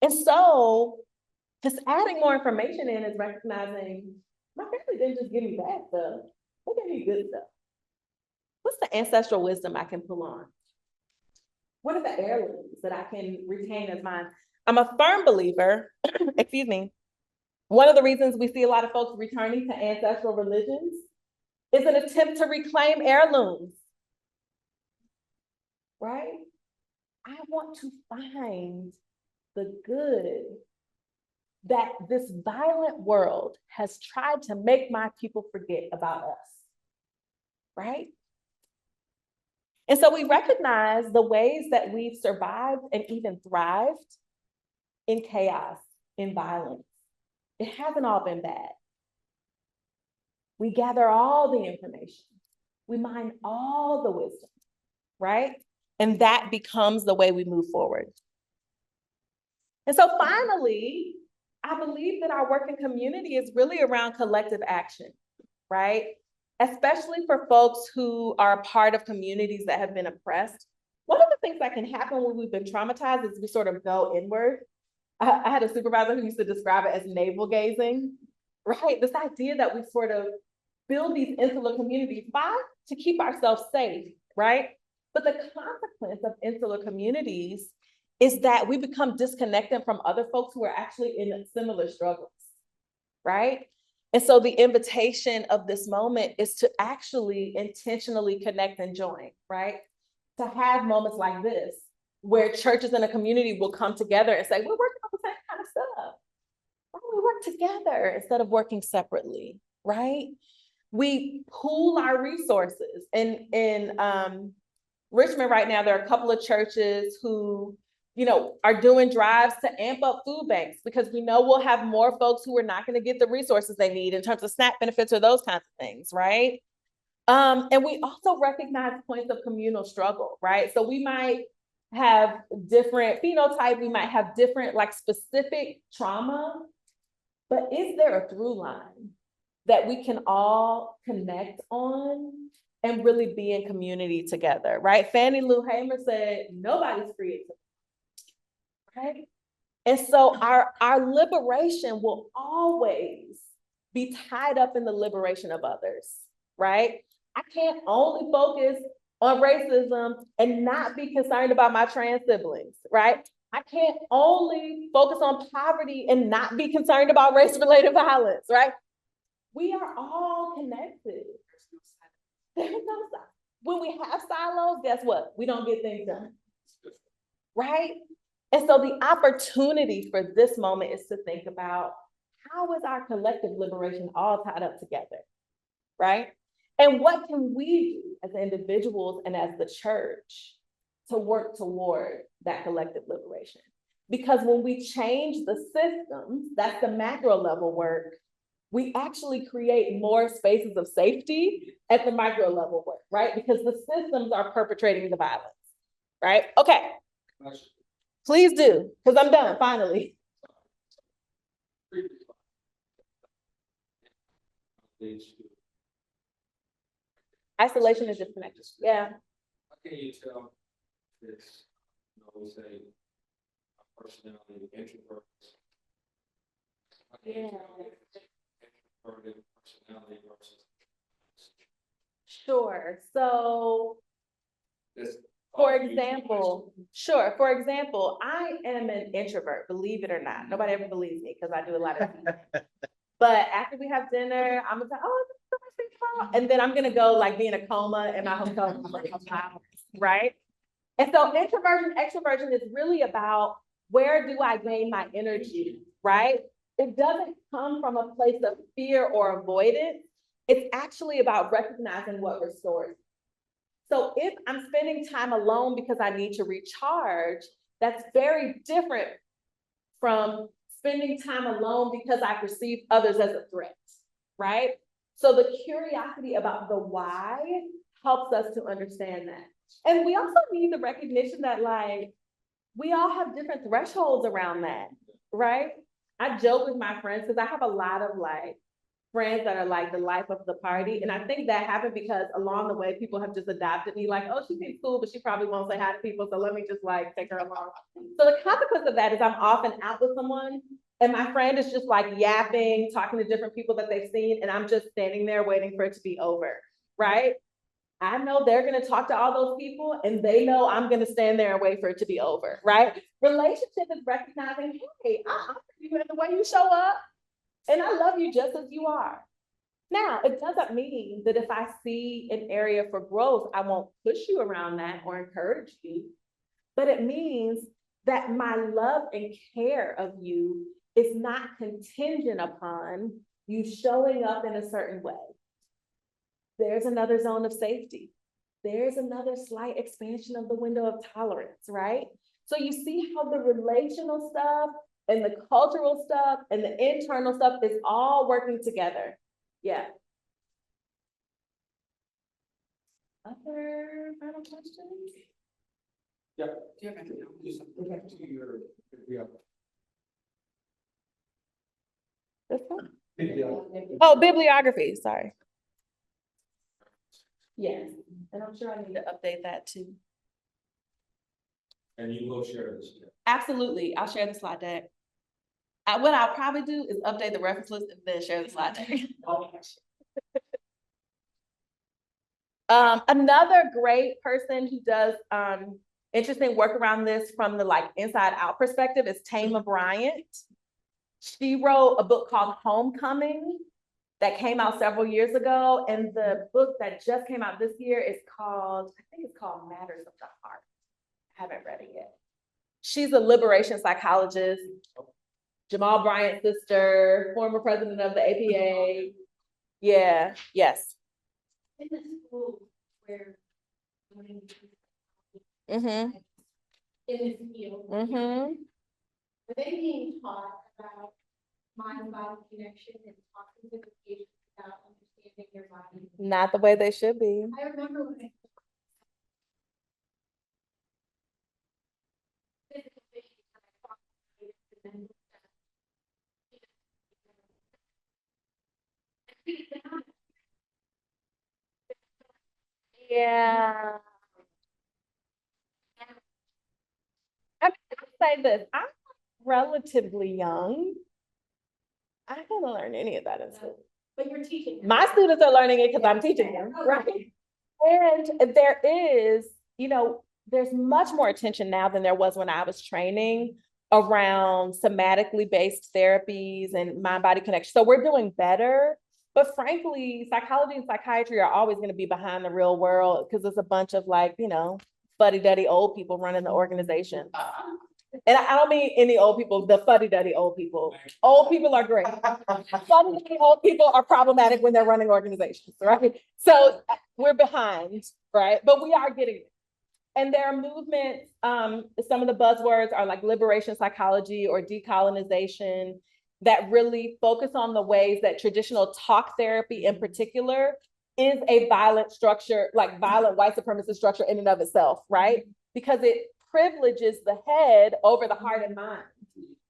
Speaker 2: And so just adding more information in is recognizing my family didn't just give me bad stuff, they gave me good stuff. What's the ancestral wisdom I can pull on? What are the heirlooms that I can retain as mine? I'm a firm believer, excuse me, one of the reasons we see a lot of folks returning to ancestral religions is an attempt to reclaim heirlooms, right? I want to find the good that this violent world has tried to make my people forget about us, right? And so we recognize the ways that we've survived and even thrived in chaos, in violence. It hasn't all been bad. We gather all the information. We mine all the wisdom, right? And that becomes the way we move forward. And so finally, I believe that our work in community is really around collective action, right? Especially for folks who are a part of communities that have been oppressed. One of the things that can happen when we've been traumatized is we sort of go inward. I had a supervisor who used to describe it as navel gazing, right? This idea that we sort of build these insular communities, why? To keep ourselves safe, right? But the consequence of insular communities is that we become disconnected from other folks who are actually in similar struggles, right? And so the invitation of this moment is to actually intentionally connect and join, right? To have moments like this, where churches in a community will come together and say, we're working on the same kind of stuff. Why don't we work together instead of working separately, right? We pool our resources. In Richmond right now, there are a couple of churches who, you know, are doing drives to amp up food banks because we know we'll have more folks who are not going to get the resources they need in terms of SNAP benefits or those kinds of things, right? And we also recognize points of communal struggle, right? So we might have different phenotype, we might have different like specific trauma, but is there a through line that we can all connect on and really be in community together, right? Fannie Lou Hamer said, nobody's free, right? And so our liberation will always be tied up in the liberation of others, right? I can't only focus on racism and not be concerned about my trans siblings, right? I can't only focus on poverty and not be concerned about race-related violence, right? We are all connected. There's no side. When we have silos, guess what? We don't get things done, right? And so the opportunity for this moment is to think about, how is our collective liberation all tied up together, right? And what can we do as individuals and as the church to work toward that collective liberation? Because when we change the systems, that's the macro level work, we actually create more spaces of safety at the micro level work, right? Because the systems are perpetrating the violence, right? Okay, please do, because I'm done, finally. Isolation is disconnection, yeah.
Speaker 9: How can you tell this, say, a personality introvert? How can you tell introverted personality versus?
Speaker 2: Sure, so
Speaker 9: This.
Speaker 2: for example, I am an introvert, believe it or not. Nobody ever believes me because I do a lot of things. But after we have dinner, I'm gonna say, oh, this is so much fun. And then I'm gonna go like be in a coma in my hotel room for a couple hours, right? And so introversion, extroversion is really about where do I gain my energy, right? It doesn't come from a place of fear or avoidance. It's actually about recognizing what restores. So if I'm spending time alone because I need to recharge, that's very different from spending time alone because I perceive others as a threat, right? So the curiosity about the why helps us to understand that. And we also need the recognition that like, we all have different thresholds around that, right? I joke with my friends because I have a lot of like friends that are like the life of the party. And I think that happened because along the way, people have just adopted me like, oh, she seems cool, but she probably won't say hi to people. So let me just like take her along. So the consequence of that is I'm often out with someone and my friend is just like yapping, talking to different people that they've seen. And I'm just standing there waiting for it to be over, right? I know they're gonna talk to all those people and they know I'm gonna stand there and wait for it to be over, right? Relationship is recognizing, hey, I honor you in the way you show up. And I love you just as you are. Now, it doesn't mean that if I see an area for growth, I won't push you around that or encourage you. But it means that my love and care of you is not contingent upon you showing up in a certain way. There's another zone of safety. There's another slight expansion of the window of tolerance, right? So you see how the relational stuff and the cultural stuff and the internal stuff is all working together. Yeah. Other final questions?
Speaker 9: Yeah. Do you have anything else? Just go back to your,
Speaker 2: This one? Oh, bibliography, sorry. Yes, and I'm sure I need to update that too.
Speaker 9: And you will share this.
Speaker 2: Absolutely, I'll share the slide deck. What I'll probably do is update the reference list and then share the slide deck. Another great person who does interesting work around this from the like inside out perspective is Tama Bryant. She wrote a book called Homecoming that came out several years ago. And the book that just came out this year is called, I think it's called Matters of the Heart. I haven't read it yet. She's a liberation psychologist, Jamal Bryant's sister, former president of the APA. Yeah, yes.
Speaker 3: In the school where.
Speaker 2: Mm-hmm.
Speaker 3: In this field.
Speaker 2: Mm-hmm.
Speaker 3: Are they being taught about mind-body connection and talking to the patients about understanding their body?
Speaker 2: Not the way they should be.
Speaker 3: I remember when I. Physical issues that I talked about and then.
Speaker 2: Yeah. I say this, I'm relatively young. I didn't learn any of that in school.
Speaker 3: But you're teaching.
Speaker 2: My students are learning it because I'm teaching them, right? And there is, you know, there's much more attention now than there was when I was training around somatically based therapies and mind-body connection. So we're doing better. But frankly, psychology and psychiatry are always going to be behind the real world because it's a bunch of like, you know, fuddy-duddy old people running the organization. And I don't mean any old people, the fuddy-duddy old people. Old people are great. Fuddy-duddy old people are problematic when they're running organizations, right? So we're behind, right? But we are getting it. And there are movements, some of the buzzwords are like liberation psychology or decolonization, that really focus on the ways that traditional talk therapy in particular is a violent structure, like violent white supremacist structure in and of itself, right? Because it privileges the head over the heart and mind.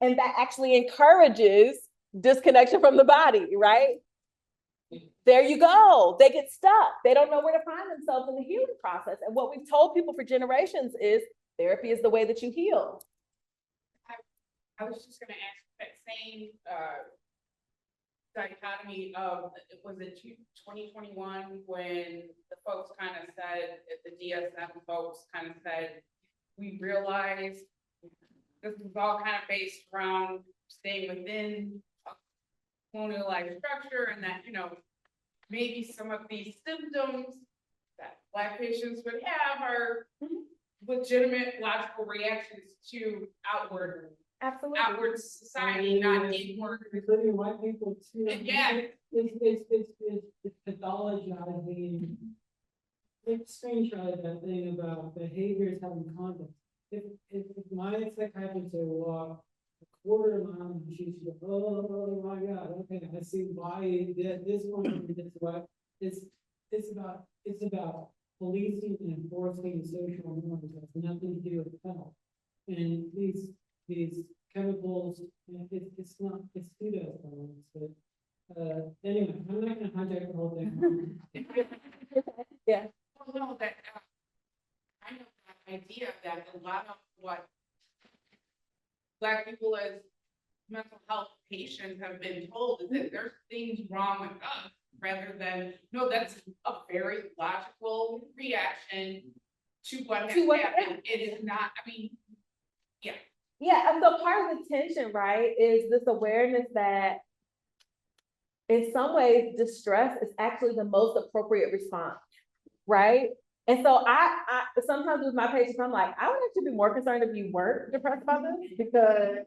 Speaker 2: And that actually encourages disconnection from the body, right? There you go. They get stuck. They don't know where to find themselves in the healing process. And what we've told people for generations is therapy is the way that you heal.
Speaker 7: I was just gonna ask that same, dichotomy of, was it 2021 when the folks kind of said, the DSM folks kind of said, we realized this was all kind of based around staying within a colonialized structure, and that, maybe some of these symptoms that Black patients would have are legitimate logical reactions to outward society, not inward.
Speaker 8: Including white people too.
Speaker 7: Yeah.
Speaker 8: It's pathologizing. Let's screenshot that thing about behaviors having conduct. If my psychiatrist will walk a quarter mile and she's like, oh my God, okay, I see why you did this one, this what. It's about policing and enforcing social norms. It has nothing to do with health. And these chemicals, it's pseudoscience, but anyway, I'm not gonna hijack the whole thing.
Speaker 2: Yeah.
Speaker 7: No, that, I know that idea that a lot of what Black people as mental health patients have been told is that there's things wrong with us, rather than, no, that's a very logical reaction to what has happened. It is not, I mean, yeah.
Speaker 2: Yeah, and so part of the tension, right, is this awareness that in some ways, distress is actually the most appropriate response, right? And so I sometimes with my patients, I'm like, I would actually be more concerned if you weren't depressed about this, because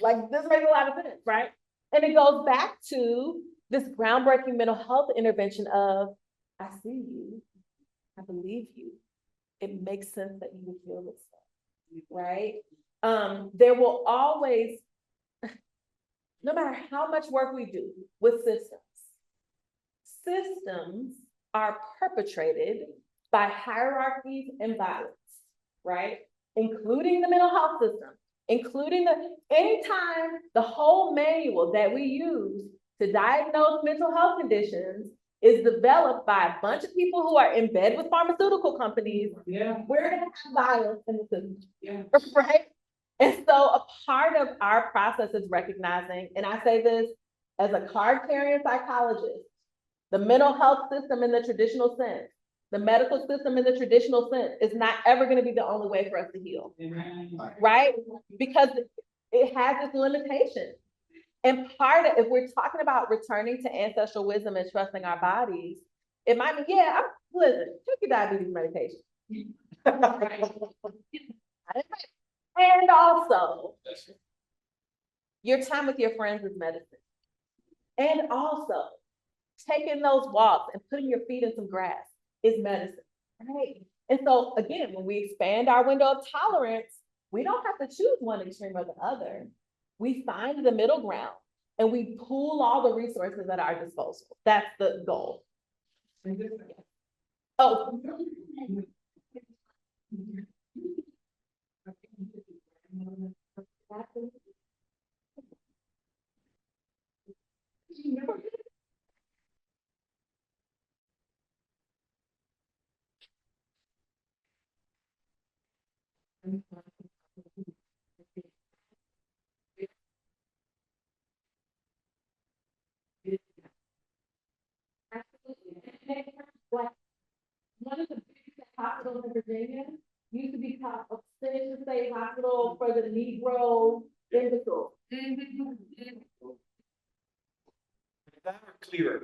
Speaker 2: like this makes a lot of sense, right? And it goes back to this groundbreaking mental health intervention of, I see you, I believe you. It makes sense that you would feel this way, right? There will always, no matter how much work we do with systems are perpetrated by hierarchies and violence, right? Including the mental health system, including anytime the whole manual that we use to diagnose mental health conditions is developed by a bunch of people who are in bed with pharmaceutical companies, we're gonna have violence in the system, right? And so a part of our process is recognizing, and I say this as a card-carrying psychologist, the mental health system in the traditional sense, the medical system in the traditional sense is not ever gonna be the only way for us to heal, right? Because it has its limitations. And part of, if we're talking about returning to ancestral wisdom and trusting our bodies, it might be, listen, take your diabetes medication. And also, your time with your friends is medicine. And also, taking those walks and putting your feet in some grass is medicine, right? And so again, when we expand our window of tolerance, we don't have to choose one extreme or the other. We find the middle ground and we pool all the resources at our disposal. That's the goal. Oh. One of the biggest hospitals in Virginia used to be called Ascension State Hospital for the Negro imbecile.
Speaker 1: That were clearer.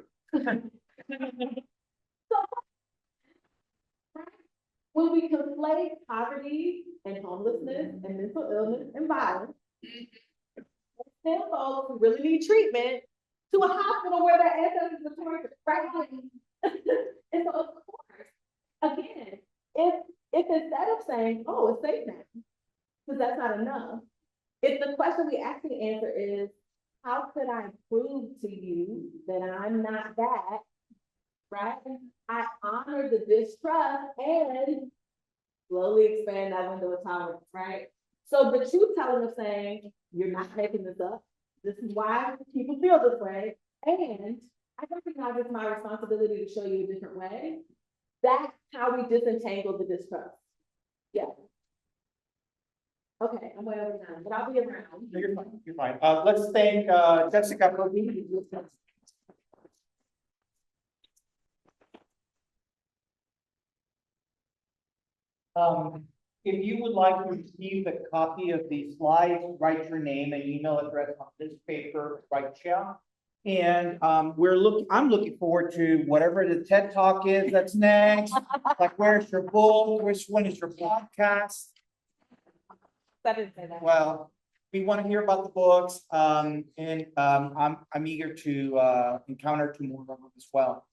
Speaker 2: When we conflate poverty and homelessness and mental illness and violence, send folks who really need treatment to a hospital where their ancestors were tortured, right? And so, of course, again, if instead of saying, oh, it's safe now, because that's not enough, if the question we actually answer is, how could I prove to you that I'm not that? Right? I honor the distrust and slowly expand that window of tolerance, right? So the truth telling of saying, you're not making this up. This is why people feel this way. And I recognize it's my responsibility to show you a different way. That's how we disentangle the distrust. Yeah. Okay, I'm way over time, but I'll be around.
Speaker 1: No, you're fine, you're fine. Let's thank, Jessica for being. If you would like to receive a copy of the slides, write your name and email address on this paper right here. And, I'm looking forward to whatever the TED Talk is that's next. Like, where's your book? Which one is your podcast?
Speaker 2: I didn't say that.
Speaker 1: Well, we want to hear about the books, I'm eager to, encounter tomorrow as well.